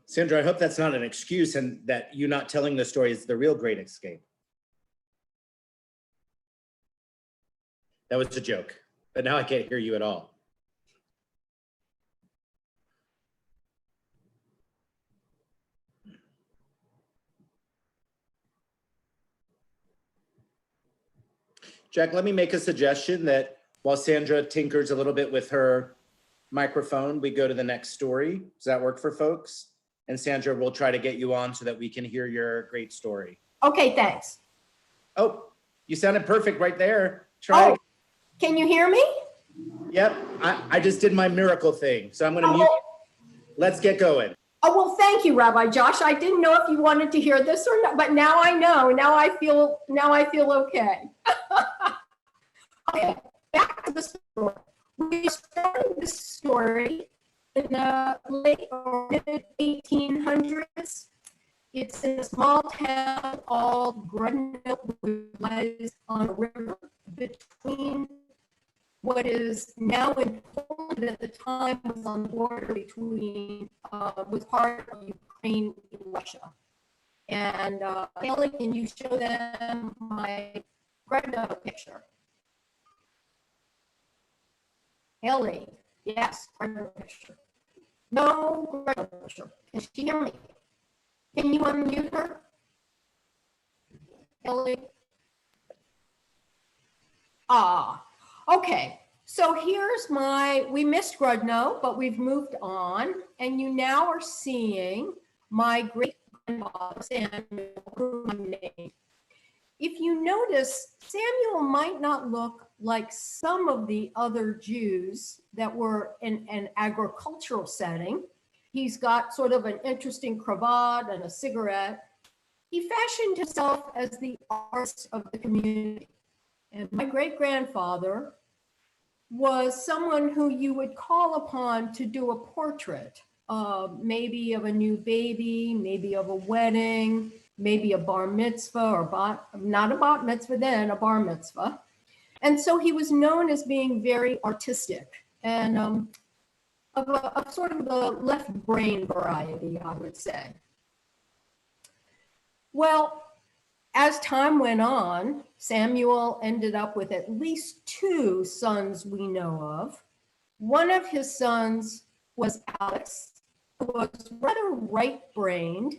Sandra, I hope that's not an excuse and that you not telling the story is the real Great Escape. That was a joke, but now I can't hear you at all. Jack, let me make a suggestion that while Sandra tinkers a little bit with her microphone, we go to the next story. Does that work for folks? And Sandra, we'll try to get you on so that we can hear your great story. Okay, thanks. Oh, you sounded perfect right there. Try. Oh, can you hear me? Yep, I just did my miracle thing. So I'm gonna mute. Let's get going. Oh, well, thank you, Rabbi Josh. I didn't know if you wanted to hear this or not, but now I know. Now I feel okay. Okay, back to the story. We started this story in the late or mid 1800s. It's in a small town called Grodno, which lies on a river between what is now in Poland, at the time was on the border between, was part of Ukraine and Russia. And Haley, can you show them my Grodno picture? Haley, yes, Grodno picture. No Grodno picture. Can she hear me? Can you unmute her? Haley? Okay, so here's we missed Grodno, but we've moved on, and you now are seeing my great-grandfather, Samuel, whom I named. If you notice, Samuel might not look like some of the other Jews that were in an agricultural setting. He's got sort of an interesting cravat and a cigarette. He fashioned himself as the artist of the community. And my great-grandfather was someone who you would call upon to do a portrait, maybe of a new baby, maybe of a wedding, maybe a bar mitzvah, or not a bat mitzvah then, a bar mitzvah. And so he was known as being very artistic and of sort of the left brain variety, I would say. Well, as time went on, Samuel ended up with at least 2 sons we know of. One of his sons was Alex, who was rather right-brained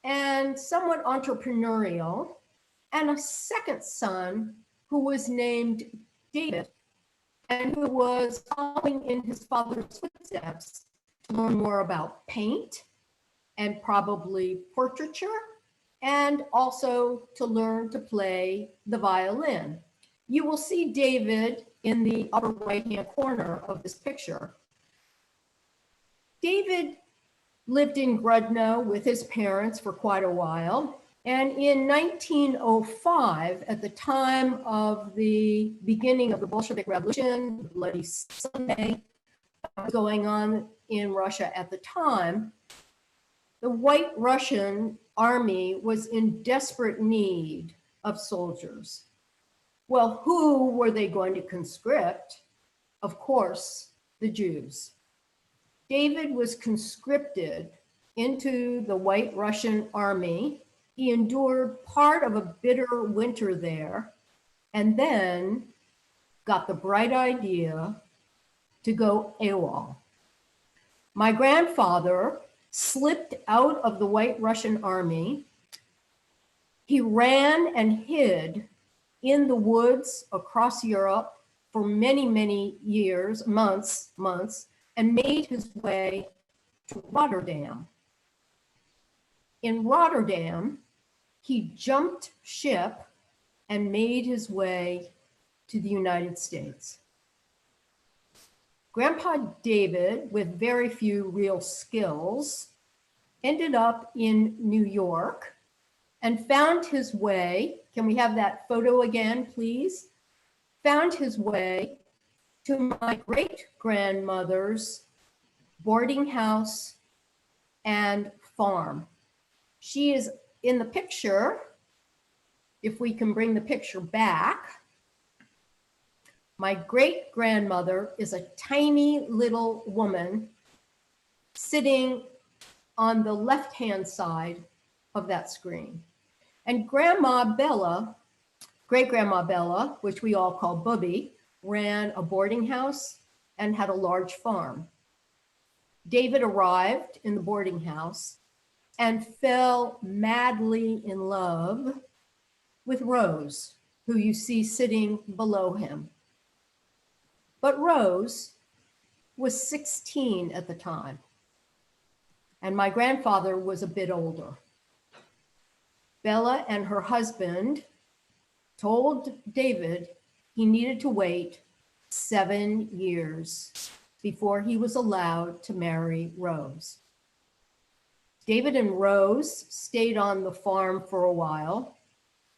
and somewhat entrepreneurial, and a second son who was named David, and who was following in his father's footsteps to learn more about paint and probably portraiture, and also to learn to play the violin. You will see David in the upper right-hand corner of this picture. David lived in Grodno with his parents for quite a while. And in 1905, at the time of the beginning of the Bolshevik Revolution, the Bloody Sunday going on in Russia at the time, the White Russian army was in desperate need of soldiers. Well, who were they going to conscript? Of course, the Jews. David was conscripted into the White Russian army. He endured part of a bitter winter there, and then got the bright idea to go AWOL. My grandfather slipped out of the White Russian army. He ran and hid in the woods across Europe for many, many years, months, and made his way to Rotterdam. In Rotterdam, he jumped ship and made his way to the United States. Grandpa David, with very few real skills, ended up in New York and found his way, can we have that photo again, please? Found his way to my great-grandmother's boarding house and farm. She is in the picture, if we can bring the picture back. My great-grandmother is a tiny little woman sitting on the left-hand side of that screen. And Grandma Bella, great-grandma Bella, which we all call Bubby, ran a boarding house and had a large farm. David arrived in the boarding house and fell madly in love with Rose, who you see sitting below him. But Rose was 16 at the time, and my grandfather was a bit older. Bella and her husband told David he needed to wait 7 years before he was allowed to marry Rose. David and Rose stayed on the farm for a while.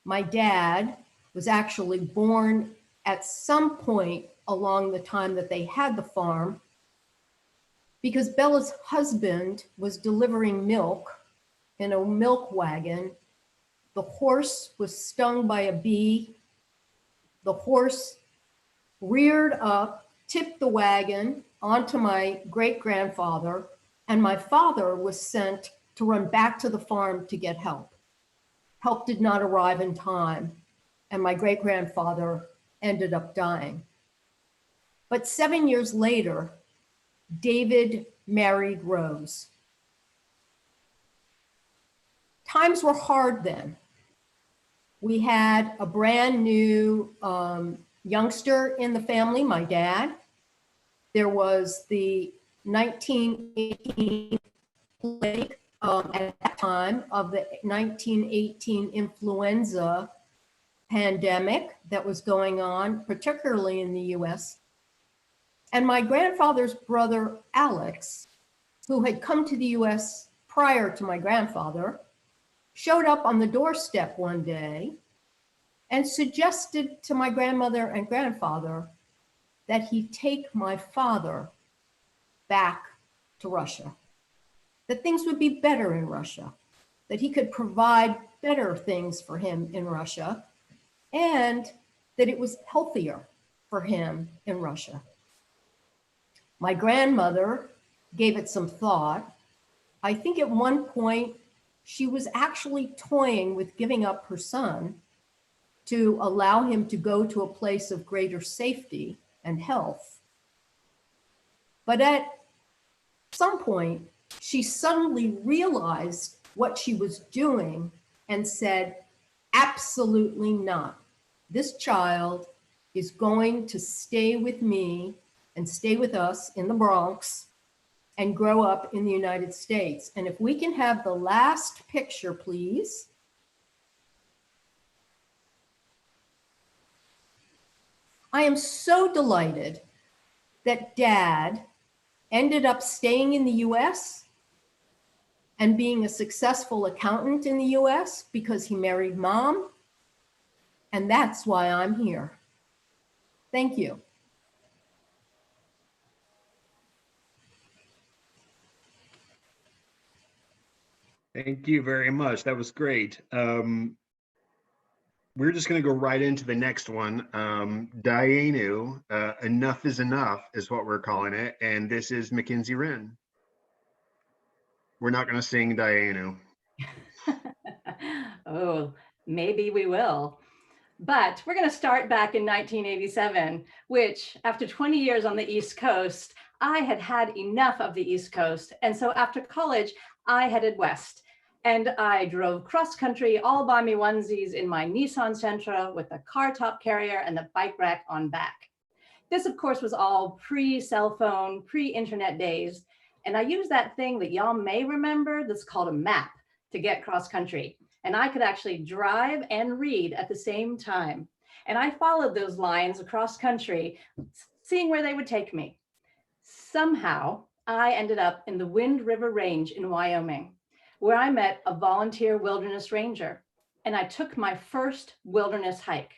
My dad was actually born at some point along the time that they had the farm, because Bella's husband was delivering milk in a milk wagon. The horse was stung by a bee. The horse reared up, tipped the wagon onto my great-grandfather, and my father was sent to run back to the farm to get help. Help did not arrive in time, and my great-grandfather ended up dying. But 7 years later, David married Rose. Times were hard then. We had a brand new youngster in the family, my dad. There was the 1918 plague at that time of the 1918 influenza pandemic that was going on, particularly in the US. And my grandfather's brother, Alex, who had come to the US prior to my grandfather, showed up on the doorstep one day and suggested to my grandmother and grandfather that he take my father back to Russia, that things would be better in Russia, that he could provide better things for him in Russia, and that it was healthier for him in Russia. My grandmother gave it some thought. I think at one point she was actually toying with giving up her son to allow him to go to a place of greater safety and health. But at some point, she suddenly realized what she was doing and said, absolutely not. This child is going to stay with me and stay with us in the Bronx and grow up in the United States. And if we can have the last picture, please. I am so delighted that Dad ended up staying in the US and being a successful accountant in the US because he married Mom. And that's why I'm here. Thank you. Thank you very much. That was great. We're just going to go right into the next one. Dayenu, Enough is Enough is what we're calling it. And this is Mackenzie Wren. We're not going to sing Dayenu. Oh, maybe we will. But we're going to start back in 1987, which after 20 years on the East Coast, I had had enough of the East Coast. And so after college, I headed west. And I drove cross country all by me onesies in my Nissan Sentra with the car top carrier and the bike rack on back. This, of course, was all pre-cell phone, pre-internet days. And I used that thing that y'all may remember that's called a map to get cross country. And I could actually drive and read at the same time. And I followed those lines across country, seeing where they would take me. Somehow, I ended up in the Wind River Range in Wyoming, where I met a volunteer wilderness ranger, and I took my first wilderness hike.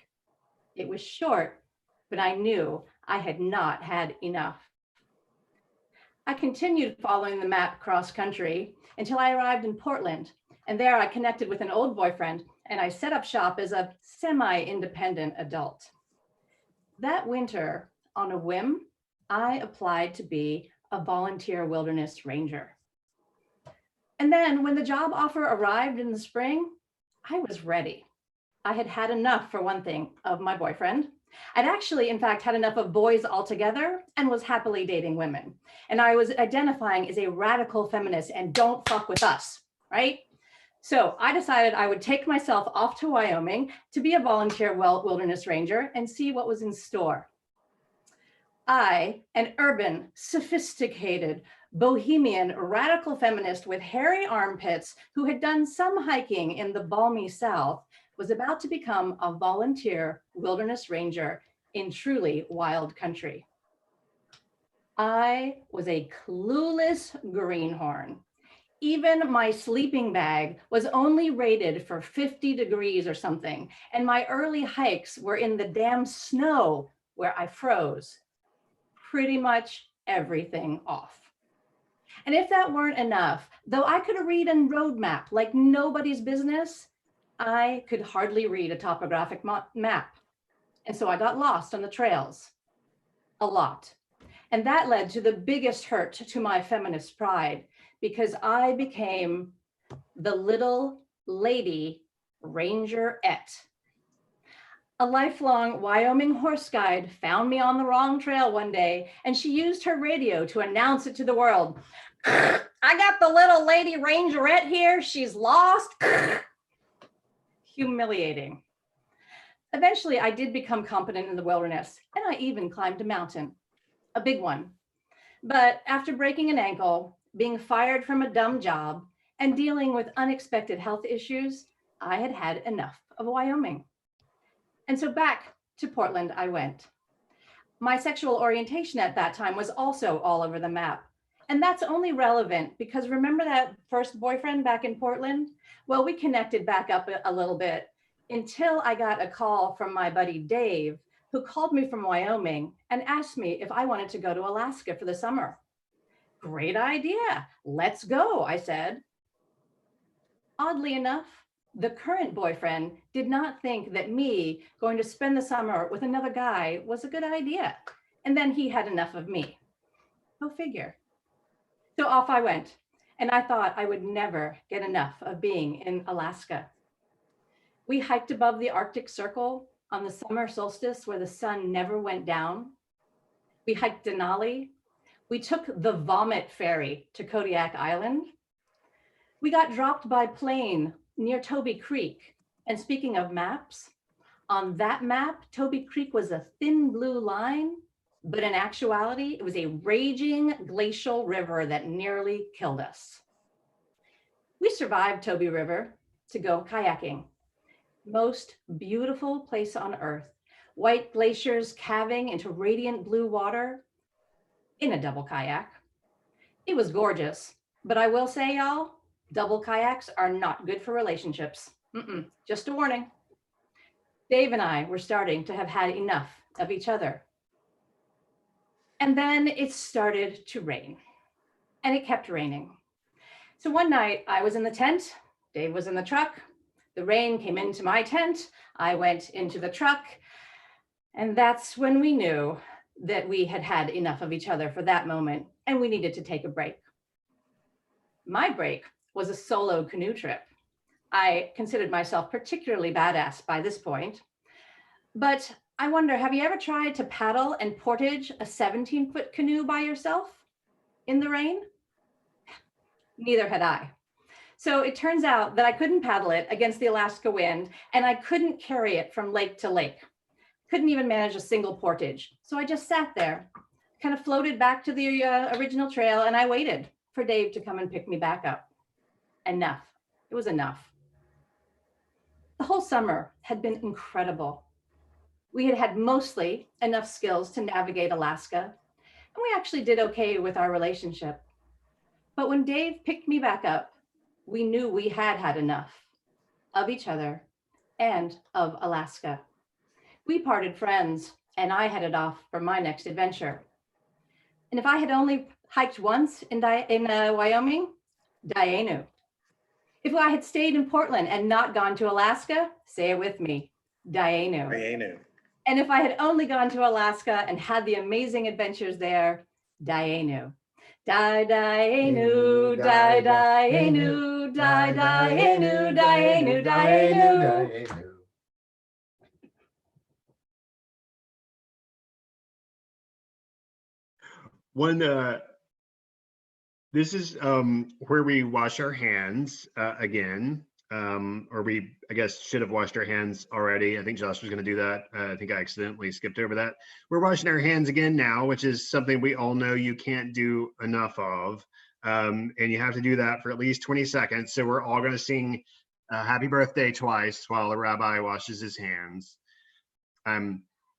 It was short, but I knew I had not had enough. I continued following the map cross country until I arrived in Portland, and there I connected with an old boyfriend, and I set up shop as a semi-independent adult. That winter, on a whim, I applied to be a volunteer wilderness ranger. And then when the job offer arrived in the spring, I was ready. I had had enough, for one thing, of my boyfriend. I'd actually, in fact, had enough of boys altogether and was happily dating women. And I was identifying as a radical feminist and don't fuck with us, right? So I decided I would take myself off to Wyoming to be a volunteer wilderness ranger and see what was in store. I, an urban, sophisticated, bohemian, radical feminist with hairy armpits who had done some hiking in the balmy South, was about to become a volunteer wilderness ranger in truly wild country. I was a clueless greenhorn. Even my sleeping bag was only rated for 50 degrees or something, and my early hikes were in the damn snow where I froze pretty much everything off. And if that weren't enough, though I could read a road map like nobody's business, I could hardly read a topographic map. And so I got lost on the trails a lot. And that led to the biggest hurt to my feminist pride, because I became the little lady rangerette. A lifelong Wyoming horse guide found me on the wrong trail one day, and she used her radio to announce it to the world. I got the little lady rangerette here. She's lost. Humiliating. Eventually, I did become competent in the wilderness, and I even climbed a mountain, a big one. But after breaking an ankle, being fired from a dumb job, and dealing with unexpected health issues, I had had enough of Wyoming. And so back to Portland I went. My sexual orientation at that time was also all over the map. And that's only relevant because remember that first boyfriend back in Portland? Well, we connected back up a little bit until I got a call from my buddy Dave, who called me from Wyoming and asked me if I wanted to go to Alaska for the summer. Great idea. Let's go, I said. Oddly enough, the current boyfriend did not think that me going to spend the summer with another guy was a good idea. And then he had enough of me. Go figure. So off I went, and I thought I would never get enough of being in Alaska. We hiked above the Arctic Circle on the summer solstice where the sun never went down. We hiked Denali. We took the Vomit Ferry to Kodiak Island. We got dropped by plane near Toby Creek. And speaking of maps, on that map, Toby Creek was a thin blue line, but in actuality, it was a raging glacial river that nearly killed us. We survived Toby River to go kayaking. Most beautiful place on earth. White glaciers calving into radiant blue water in a double kayak. It was gorgeous, but I will say, y'all, double kayaks are not good for relationships. Just a warning. Dave and I were starting to have had enough of each other. And then it started to rain, and it kept raining. So one night I was in the tent, Dave was in the truck. The rain came into my tent. I went into the truck, and that's when we knew that we had had enough of each other for that moment, and we needed to take a break. My break was a solo canoe trip. I considered myself particularly badass by this point, but I wonder, have you ever tried to paddle and portage a 17-foot canoe by yourself in the rain? Neither had I. So it turns out that I couldn't paddle it against the Alaska wind, and I couldn't carry it from lake to lake. Couldn't even manage a single portage. So I just sat there, kind of floated back to the original trail, and I waited for Dave to come and pick me back up. Enough. It was enough. The whole summer had been incredible. We had had mostly enough skills to navigate Alaska, and we actually did okay with our relationship. But when Dave picked me back up, we knew we had had enough of each other and of Alaska. We parted friends, and I headed off for my next adventure. And if I had only hiked once in Wyoming, Dayenu. If I had stayed in Portland and not gone to Alaska, say it with me, Dayenu. Dayenu. And if I had only gone to Alaska and had the amazing adventures there, Dayenu. Dayenu, Dayenu, Dayenu, Dayenu, Dayenu. This is where we wash our hands again. or we, I guess, should have washed our hands already. I think Josh was going to do that. I think I accidentally skipped over that. We're washing our hands again now, which is something we all know you can't do enough of. And you have to do that for at least 20 seconds. So we're all going to sing happy birthday twice while the rabbi washes his hands.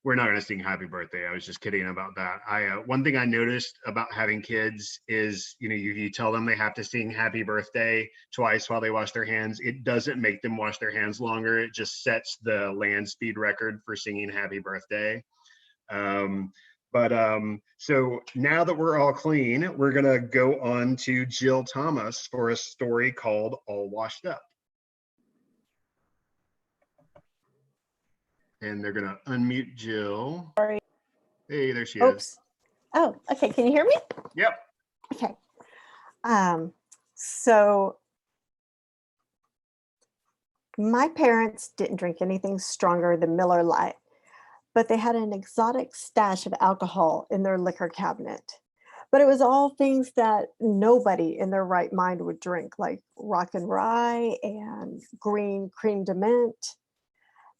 We're not going to sing happy birthday. I was just kidding about that. One thing I noticed about having kids is, you tell them they have to sing happy birthday twice while they wash their hands. It doesn't make them wash their hands longer. It just sets the land speed record for singing happy birthday. So now that we're all clean, we're going to go on to Jill Thomas for a story called All Washed Up. And they're going to unmute Jill. Sorry. Hey, there she is. Oops. Oh, okay. Can you hear me? Yep. Okay. So my parents didn't drink anything stronger than Miller Lite, but they had an exotic stash of alcohol in their liquor cabinet. But it was all things that nobody in their right mind would drink, like Rock and Rye and green cream de mint,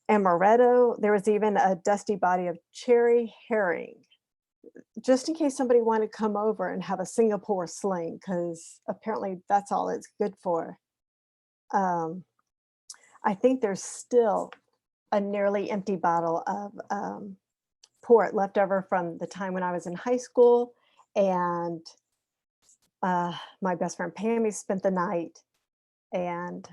amaretto. There was even a dusty body of cherry herring, just in case somebody wanted to come over and have a Singapore sling, because apparently that's all it's good for. I think there's still a nearly empty bottle of port left over from the time when I was in high school, and my best friend Pammy spent the night, and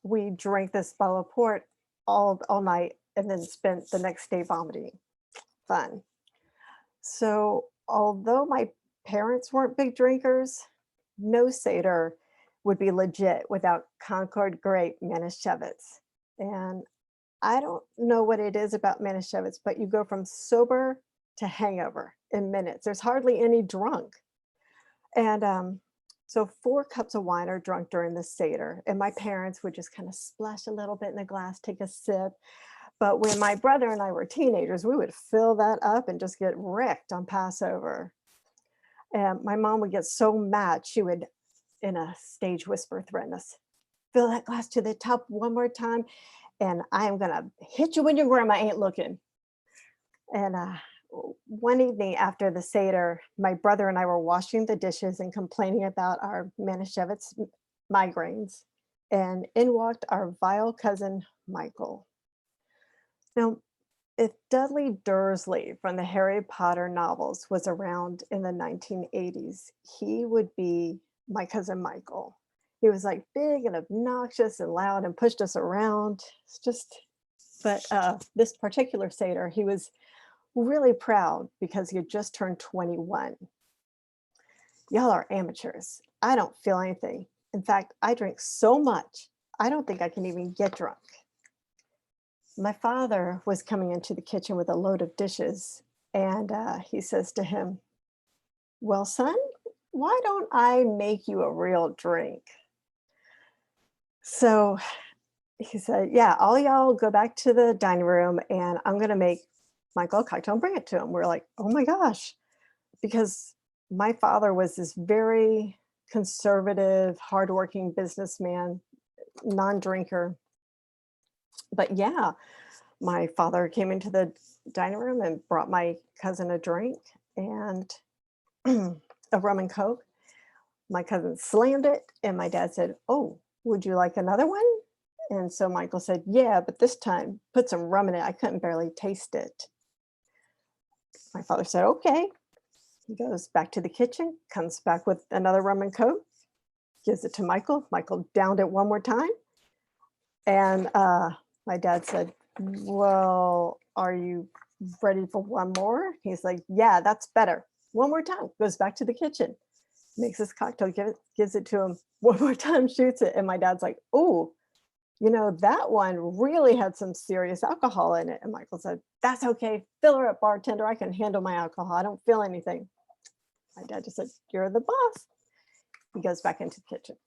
we drank this bottle of port all night and then spent the next day vomiting. Fun. So although my parents weren't big drinkers, no Seder would be legit without Concord grape Manischewitz. And I don't know what it is about Manischewitz, but you go from sober to hangover in minutes. There's hardly any drunk. And so 4 cups of wine are drunk during the Seder, and my parents would just kind of splash a little bit in the glass, take a sip. But when my brother and I were teenagers, we would fill that up and just get wrecked on Passover. And my mom would get so mad, she would, in a stage whisper, threaten us, fill that glass to the top one more time, and I am gonna hit you when your grandma ain't looking. And one evening after the Seder, my brother and I were washing the dishes and complaining about our Manischewitz migraines, and in walked our vile cousin, Michael. Now, if Dudley Dursley from the Harry Potter novels was around in the 1980s, he would be my cousin Michael. He was like big and obnoxious and loud and pushed us around. It's just, but this particular Seder, he was really proud because he had just turned 21. Y'all are amateurs. I don't feel anything. In fact, I drink so much, I don't think I can even get drunk. My father was coming into the kitchen with a load of dishes, and he says to him, "Well, son, why don't I make you a real drink?" So he said, "Yeah, all y'all go back to the dining room, and I'm going to make Michael a cocktail and bring it to him." We're like, "Oh my gosh," because my father was this very conservative, hardworking businessman, non-drinker. But yeah, my father came into the dining room and brought my cousin a drink and a rum and coke. My cousin slammed it, and my dad said, "Oh, would you like another one?" And so Michael said, "Yeah, but this time put some rum in it. I couldn't barely taste it." My father said, "Okay." He goes back to the kitchen, comes back with another rum and coke, gives it to Michael. Michael downed it one more time. And my dad said, "Well, are you ready for one more?" He's like, "Yeah, that's better. One more time." Goes back to the kitchen, makes his cocktail, gives it to him one more time, shoots it. And my dad's like, "Oh, that one really had some serious alcohol in it." And Michael said, "That's okay. Fill her up, bartender. I can handle my alcohol. I don't feel anything." My dad just said, "You're the boss." He goes back into the kitchen.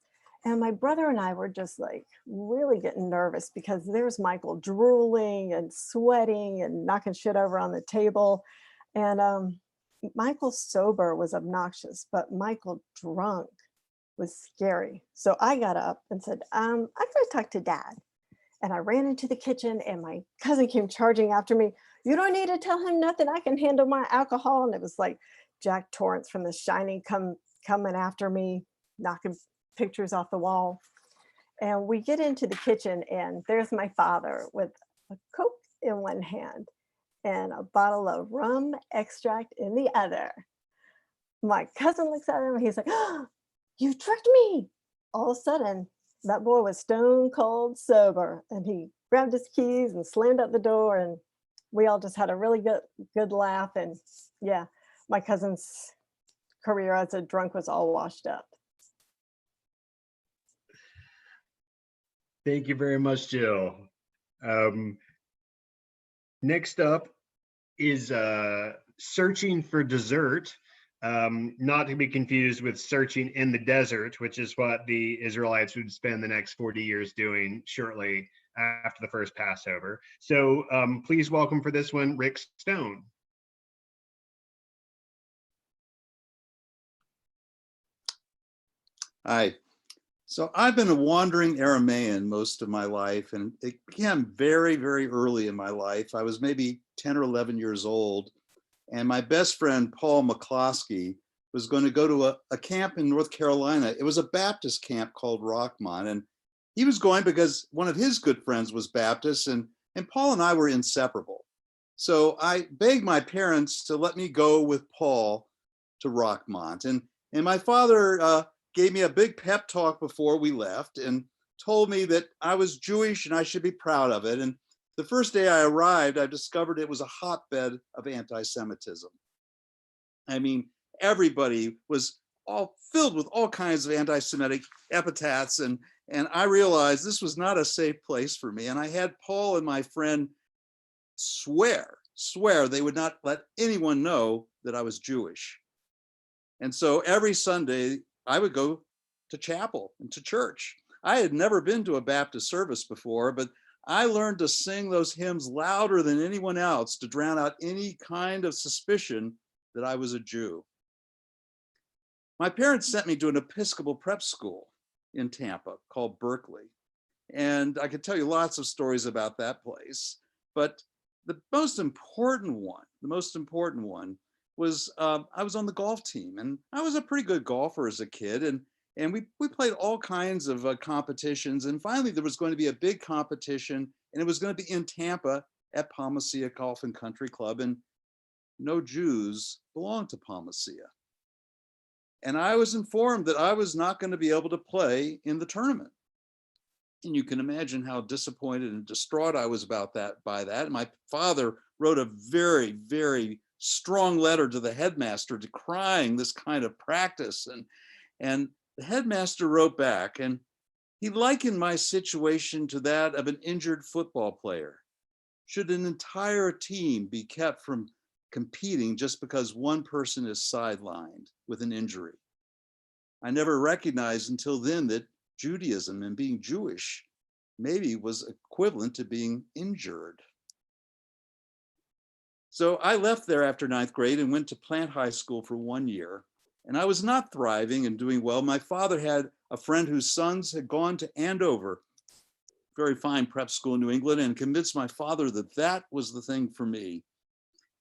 And my brother and I were just like really getting nervous because there's Michael drooling and sweating and knocking shit over on the table. And Michael sober was obnoxious, but Michael drunk was scary. So I got up and said, I'm going to talk to Dad. And I ran into the kitchen and my cousin came charging after me. You don't need to tell him nothing. I can handle my alcohol. And it was like Jack Torrance from The Shining coming after me, knocking pictures off the wall. And we get into the kitchen and there's my father with a Coke in one hand and a bottle of rum extract in the other. My cousin looks at him and he's like, oh, you tricked me. All of a sudden, that boy was stone cold sober and he grabbed his keys and slammed out the door and we all just had a really good laugh. And yeah, my cousin's career as a drunk was all washed up. Thank you very much, Jill. Next up is searching for dessert. Not to be confused with searching in the desert, which is what the Israelites would spend the next 40 years doing shortly after the first Passover. So please welcome for this one, Rick Stone. Hi. So I've been a wandering Aramaean most of my life, and it began very, very early in my life. I was maybe 10 or 11 years old, and my best friend, Paul McCloskey, was going to go to a camp in North Carolina. It was a Baptist camp called Rockmont, and he was going because one of his good friends was Baptist, and Paul and I were inseparable. So I begged my parents to let me go with Paul to Rockmont, and my father gave me a big pep talk before we left and told me that I was Jewish and I should be proud of it. And the first day I arrived, I discovered it was a hotbed of anti-Semitism. I mean, everybody was all filled with all kinds of anti-Semitic epithets, and I realized this was not a safe place for me. And I had Paul and my friend swear they would not let anyone know that I was Jewish. And so every Sunday, I would go to chapel and to church. I had never been to a Baptist service before, but I learned to sing those hymns louder than anyone else to drown out any kind of suspicion that I was a Jew. My parents sent me to an Episcopal prep school in Tampa called Berkeley. And I could tell you lots of stories about that place, but the most important one was I was on the golf team, and I was a pretty good golfer as a kid, and we played all kinds of competitions, and finally there was going to be a big competition, and it was going to be in Tampa at Palmacia Golf and Country Club, and no Jews belonged to Palmacia. And I was informed that I was not going to be able to play in the tournament. And you can imagine how disappointed and distraught I was by that. And my father wrote a very, very strong letter to the headmaster decrying this kind of practice. And the headmaster wrote back, and he likened my situation to that of an injured football player. Should an entire team be kept from competing just because one person is sidelined with an injury? I never recognized until then that Judaism and being Jewish maybe was equivalent to being injured. So I left there after 9th grade and went to Plant High School for 1 year. And I was not thriving and doing well. My father had a friend whose sons had gone to Andover, very fine prep school in New England, and convinced my father that that was the thing for me.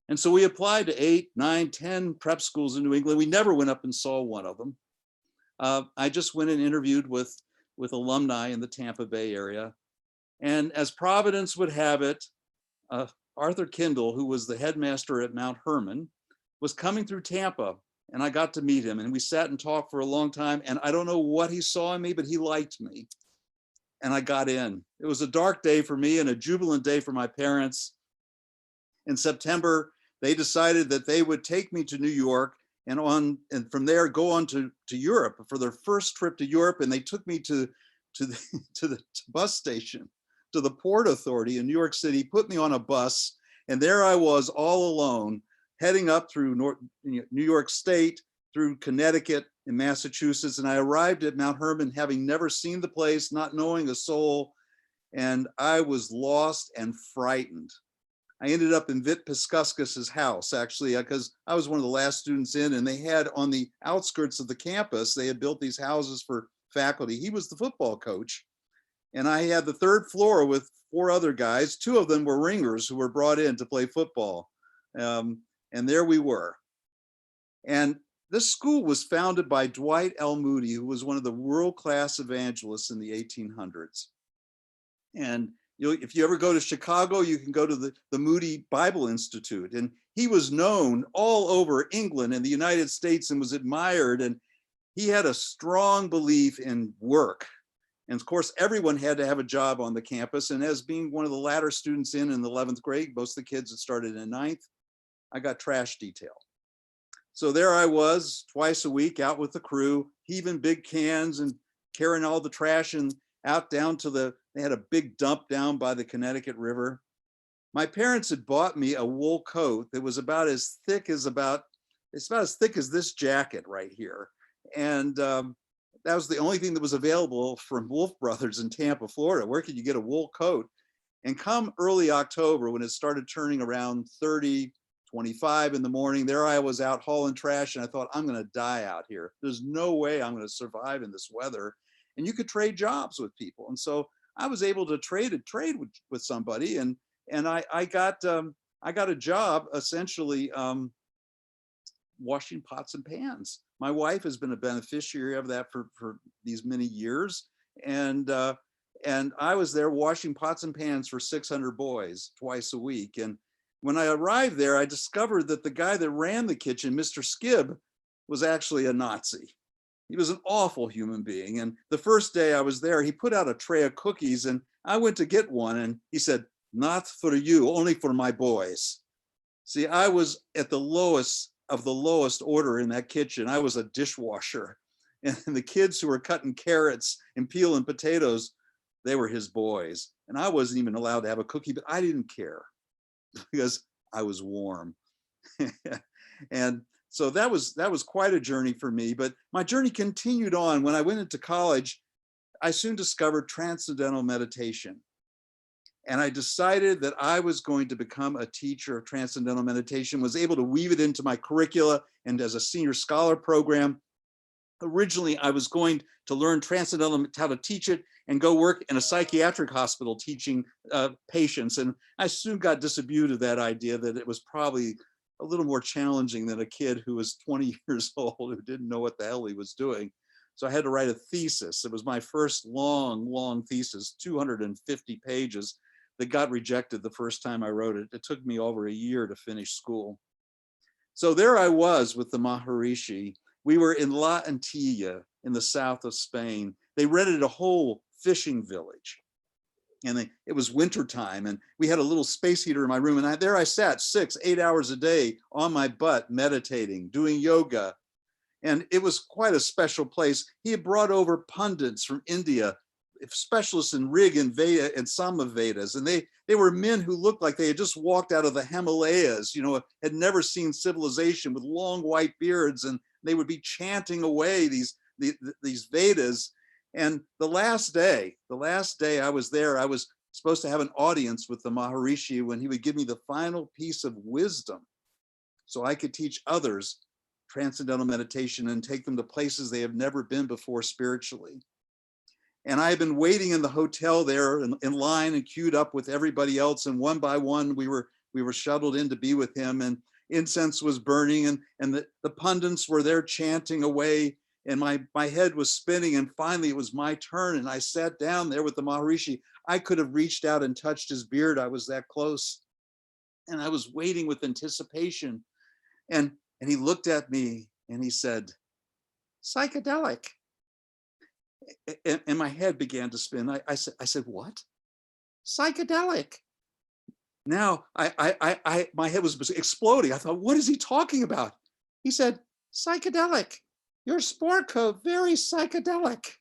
And so we applied to 8, 9, 10 prep schools in New England. We never went up and saw one of them. I just went and interviewed with alumni in the Tampa Bay area. And as Providence would have it, Arthur Kindle, who was the headmaster at Mount Hermon, was coming through Tampa, and I got to meet him, and we sat and talked for a long time, and I don't know what he saw in me, but he liked me, and I got in. It was a dark day for me and a jubilant day for my parents. In September, they decided that they would take me to New York and from there go on to Europe for their first trip to Europe, and they took me to the bus station, to the Port Authority in New York City, put me on a bus, and there I was all alone, heading up through New York State, through Connecticut and Massachusetts, and I arrived at Mount Hermon having never seen the place, not knowing a soul, and I was lost and frightened. I ended up in Vit Piscuscus's house, actually, because I was one of the last students in, and they had on the outskirts of the campus, they had built these houses for faculty. He was the football coach. And I had the third floor with 4 other guys. 2 of them were ringers who were brought in to play football. And there we were. And this school was founded by Dwight L. Moody, who was one of the world-class evangelists in the 1800s. And if you ever go to Chicago, you can go to the Moody Bible Institute. And he was known all over England and the United States and was admired. And he had a strong belief in work. And of course, everyone had to have a job on the campus. And as being one of the latter students in the 11th grade, most of the kids had started in 9th, I got trash detail. So there I was twice a week out with the crew, heaving big cans and carrying all the trash and out down to they had a big dump down by the Connecticut River. My parents had bought me a wool coat that was about as thick as this jacket right here. And that was the only thing that was available from Wolf Brothers in Tampa, Florida. Where could you get a wool coat? And come early October, when it started turning around 30, 25 in the morning, there I was out hauling trash, and I thought, I'm gonna die out here. There's no way I'm gonna survive in this weather. And you could trade jobs with people. And so I was able to trade with somebody, and I got a job essentially washing pots and pans. My wife has been a beneficiary of that for these many years. And I was there washing pots and pans for 600 boys twice a week. And when I arrived there, I discovered that the guy that ran the kitchen, Mr. Skib, was actually a Nazi. He was an awful human being. And the first day I was there, he put out a tray of cookies, and I went to get one, and he said, "Not for you, only for my boys." See, I was at the lowest of the lowest order in that kitchen. I was a dishwasher. And the kids who were cutting carrots and peeling potatoes, they were his boys. And I wasn't even allowed to have a cookie, but I didn't care because I was warm. And so that was quite a journey for me, but my journey continued on. When I went into college, I soon discovered transcendental meditation. And I decided that I was going to become a teacher of transcendental meditation, was able to weave it into my curricula and as a senior scholar program. Originally, I was going to learn transcendental, how to teach it and go work in a psychiatric hospital teaching patients. And I soon got disabused of that idea that it was probably a little more challenging than a kid who was 20 years old who didn't know what the hell he was doing. So I had to write a thesis. It was my first long thesis, 250 pages, that got rejected the first time I wrote it. It took me over a year to finish school. So there I was with the Maharishi. We were in La Antilla in the south of Spain. They rented a whole fishing village. And it was wintertime, and we had a little space heater in my room, and there I sat 6-8 hours a day on my butt, meditating, doing yoga. And it was quite a special place. He had brought over pundits from India, specialists in Rig and Veda and Samvedas, and they were men who looked like they had just walked out of the Himalayas, had never seen civilization, with long white beards, and they would be chanting away these Vedas. And the last day I was there, I was supposed to have an audience with the Maharishi when he would give me the final piece of wisdom so I could teach others transcendental meditation and take them to places they have never been before spiritually. And I had been waiting in the hotel there in line and queued up with everybody else. And one by one, we were shuttled in to be with him, and incense was burning, and the pundits were there chanting away. And my head was spinning, and finally it was my turn, and I sat down there with the Maharishi. I could have reached out and touched his beard. I was that close. And I was waiting with anticipation. And he looked at me and he said, "Psychedelic." And my head began to spin. I said, "What? Psychedelic." Now my head was exploding. I thought, what is he talking about? He said, "Psychedelic. Your sport coat, very psychedelic."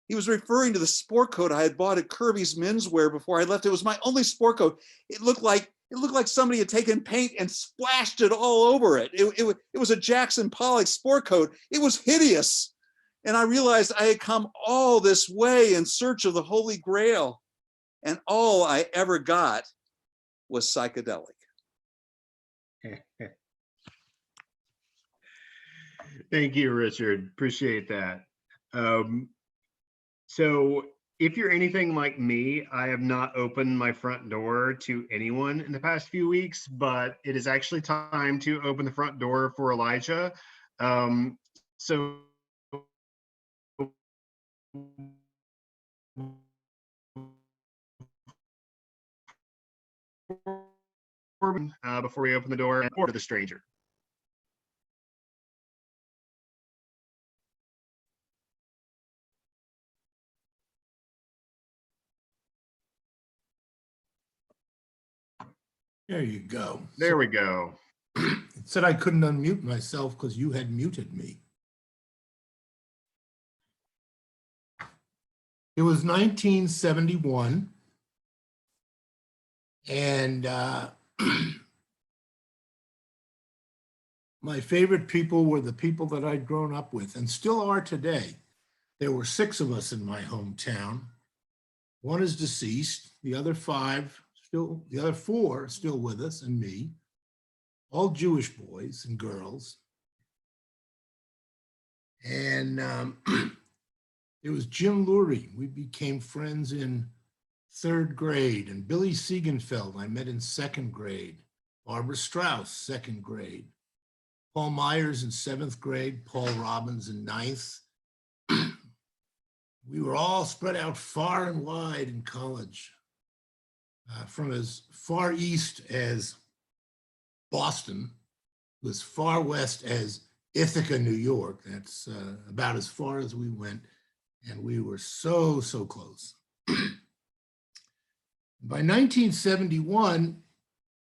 He was referring to the sport coat I had bought at Kirby's Menswear before I left. It was my only sport coat. It looked like somebody had taken paint and splashed it all over it. It was a Jackson Pollock sport coat. It was hideous. And I realized I had come all this way in search of the Holy Grail. And all I ever got was psychedelic. Thank you, Richard. Appreciate that. So if you're anything like me, I have not opened my front door to anyone in the past few weeks, but it is actually time to open the front door for Elijah. So before we open the door and order the stranger. There you go. There we go. It said I couldn't unmute myself because you had muted me. It was 1971, and my favorite people were the people that I'd grown up with and still are today. There were 6 of us in my hometown. 1 is deceased, the other 4 still with us, and me, all Jewish boys and girls. And there was Jim Lurie. We became friends in 3rd grade, and Billy Siegenfeld I met in 2nd grade, Barbara Strauss, 2nd grade, Paul Myers in 7th grade, Paul Robbins in 9th. We were all spread out far and wide in college, from as far east as Boston to as far west as Ithaca, New York. That's about as far as we went, and we were so, so close. By 1971,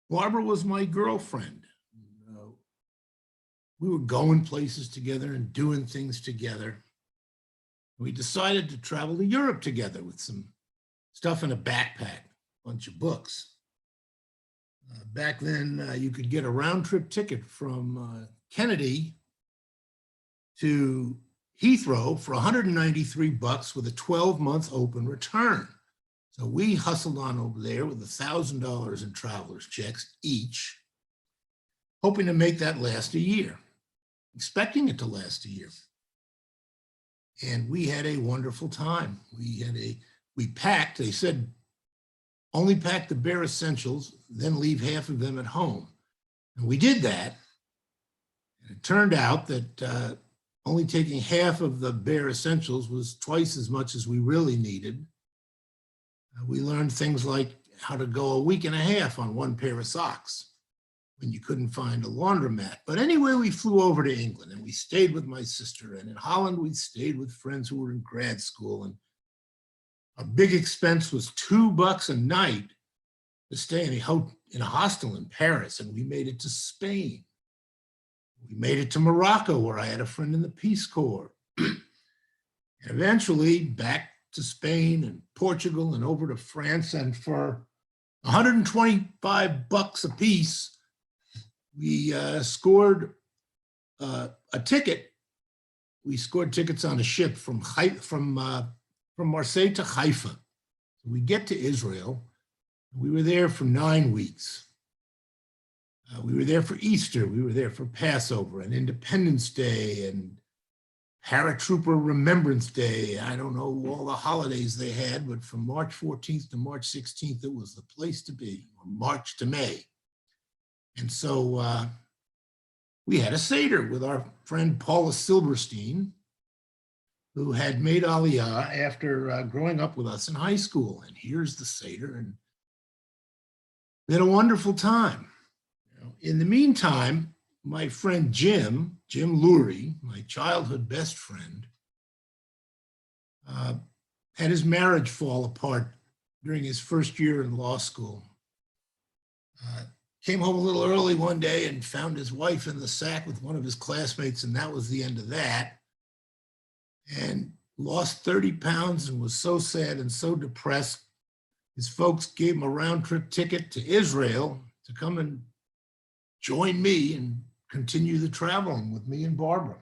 Barbara was my girlfriend. We were going places together and doing things together. We decided to travel to Europe together with some stuff in a backpack, a bunch of books. Back then, you could get a round trip ticket from Kennedy to Heathrow for $193 with a 12-month open return. So we hustled on over there with $1,000 in traveler's checks each, hoping to make that last a year, expecting it to last a year. And we had a wonderful time. We packed, they said, only pack the bare essentials, then leave half of them at home. And we did that. And it turned out that only taking half of the bare essentials was twice as much as we really needed. We learned things like how to go a week and a half on 1 pair of socks when you couldn't find a laundromat. But anyway, we flew over to England and we stayed with my sister. And in Holland, we stayed with friends who were in grad school. And our big expense was $2 a night to stay in a hostel in Paris. And we made it to Spain. We made it to Morocco, where I had a friend in the Peace Corps. And eventually back to Spain and Portugal and over to France. And for $125 a piece, we scored a ticket. We scored tickets on a ship from Marseille to Haifa. So we get to Israel. We were there for 9 weeks. We were there for Easter. We were there for Passover and Independence Day and Paratrooper Remembrance Day. I don't know all the holidays they had, but from March 14th to March 16th, it was the place to be, or March to May. And so we had a Seder with our friend Paula Silberstein, who had made Aliyah after growing up with us in high school. And here's the Seder, and we had a wonderful time. In the meantime, my friend Jim Lurie, my childhood best friend, had his marriage fall apart during his first year in law school. Came home a little early one day and found his wife in the sack with one of his classmates, and that was the end of that. And lost 30 pounds and was so sad and so depressed. His folks gave him a round trip ticket to Israel to come and join me and continue the traveling with me and Barbara.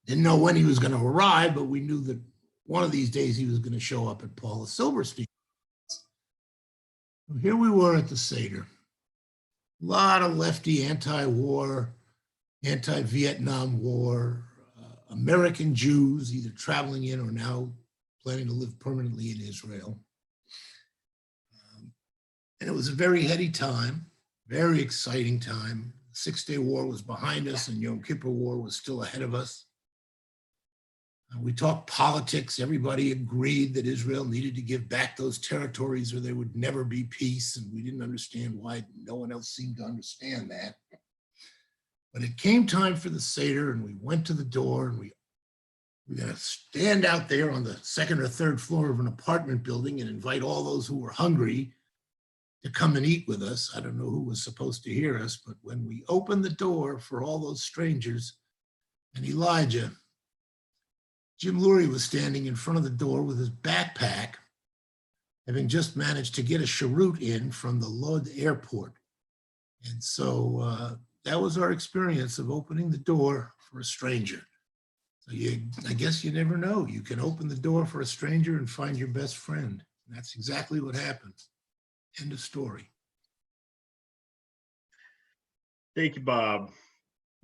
Didn't know when he was going to arrive, but we knew that one of these days he was going to show up at Paula Silberstein. Here we were at the Seder. A lot of lefty anti-war, anti-Vietnam War, American Jews either traveling in or now planning to live permanently in Israel. And it was a very heady time, very exciting time. Six-Day War was behind us and Yom Kippur War was still ahead of us. We talked politics. Everybody agreed that Israel needed to give back those territories or there would never be peace. And we didn't understand why no one else seemed to understand that. But it came time for the Seder and we went to the door and we got to stand out there on the second or third floor of an apartment building and invite all those who were hungry to come and eat with us. I don't know who was supposed to hear us, but when we opened the door for all those strangers and Elijah, Jim Lurie was standing in front of the door with his backpack, having just managed to get a cheroot in from the Lod airport. And so that was our experience of opening the door for a stranger. So I guess you never know. You can open the door for a stranger and find your best friend. And that's exactly what happened. End of story. Thank you, Bob.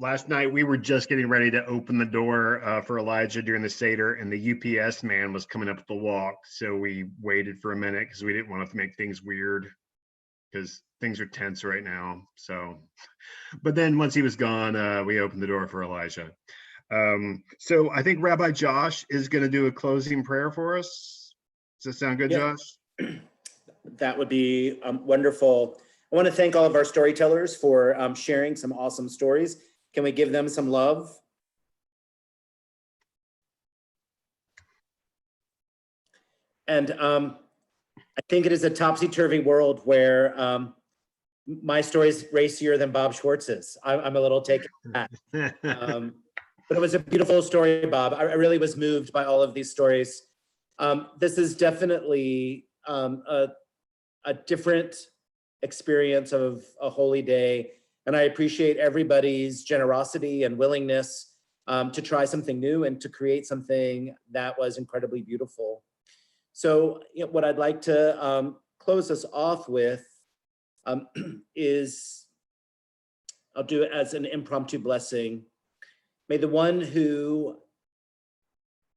Last night, we were just getting ready to open the door for Elijah during the Seder, and the UPS man was coming up the walk. So we waited for a minute because we didn't want to make things weird because things are tense right now. So, but then once he was gone, we opened the door for Elijah. So I think Rabbi Josh is going to do a closing prayer for us. Does that sound good, Yeah. Josh? That would be wonderful. I want to thank all of our storytellers for sharing some awesome stories. Can we give them some love? And I think it is a topsy-turvy world where my story is racier than Bob Schwartz's. I'm a little taken back. But it was a beautiful story, Bob. I really was moved by all of these stories. This is definitely a different experience of a holy day. And I appreciate everybody's generosity and willingness to try something new and to create something that was incredibly beautiful. So what I'd like to close us off with is, I'll do it as an impromptu blessing. May the one who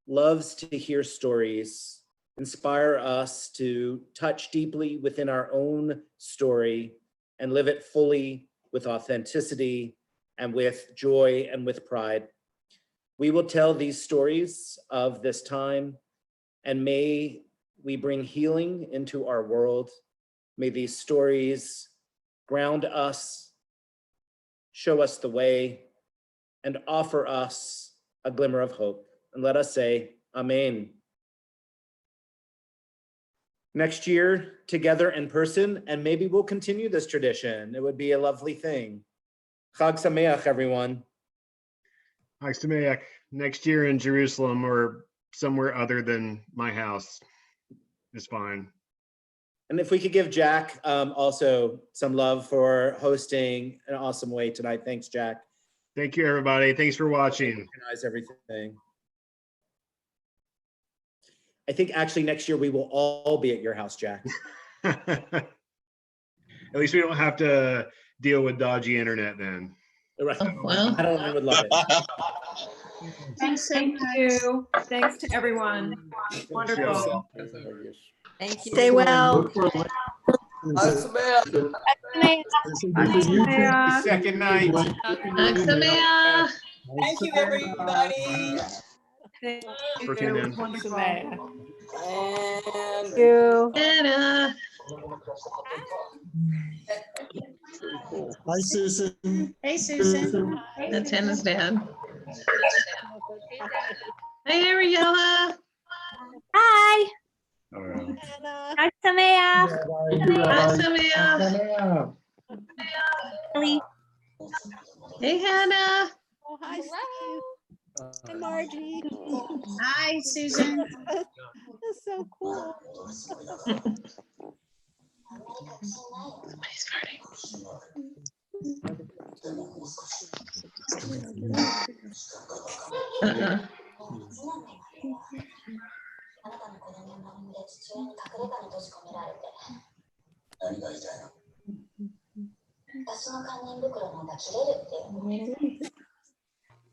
loves to hear stories inspire us to touch deeply within our own story and live it fully with authenticity and with joy and with pride. We will tell these stories of this time, and may we bring healing into our world. May these stories ground us, show us the way, and offer us a glimmer of hope. And let us say, Amen. Next year, together in person, and maybe we'll continue this tradition. It would be a lovely thing. Chag Sameach, everyone. Chag Sameach. Next year in Jerusalem or somewhere other than my house is fine. And if we could give Jack also some love for hosting an awesome way tonight. Thanks, Jack. Thank you, everybody. Thanks for watching. Organize everything. I think actually next year we will all be at your house, Jack. At least we don't have to deal with dodgy internet then. Right. Oh, well. I don't would love it. Thanks so much. Thanks to everyone. Wonderful. Thank you. Stay well. Second night. Thank you, everybody. For tuning in. Thank you. Anna. Hi, Susan. Hey, Susan. That's Hannah's dad. Hey, Ariella. Hi. Hannah. Samea. Hi, Samia. Hey, Hannah. Oh, hi, Steve. Hi, Margie. Hi, Susan. That's so cool. Somebody's farting. 私の堪忍袋の方が切れるっていう。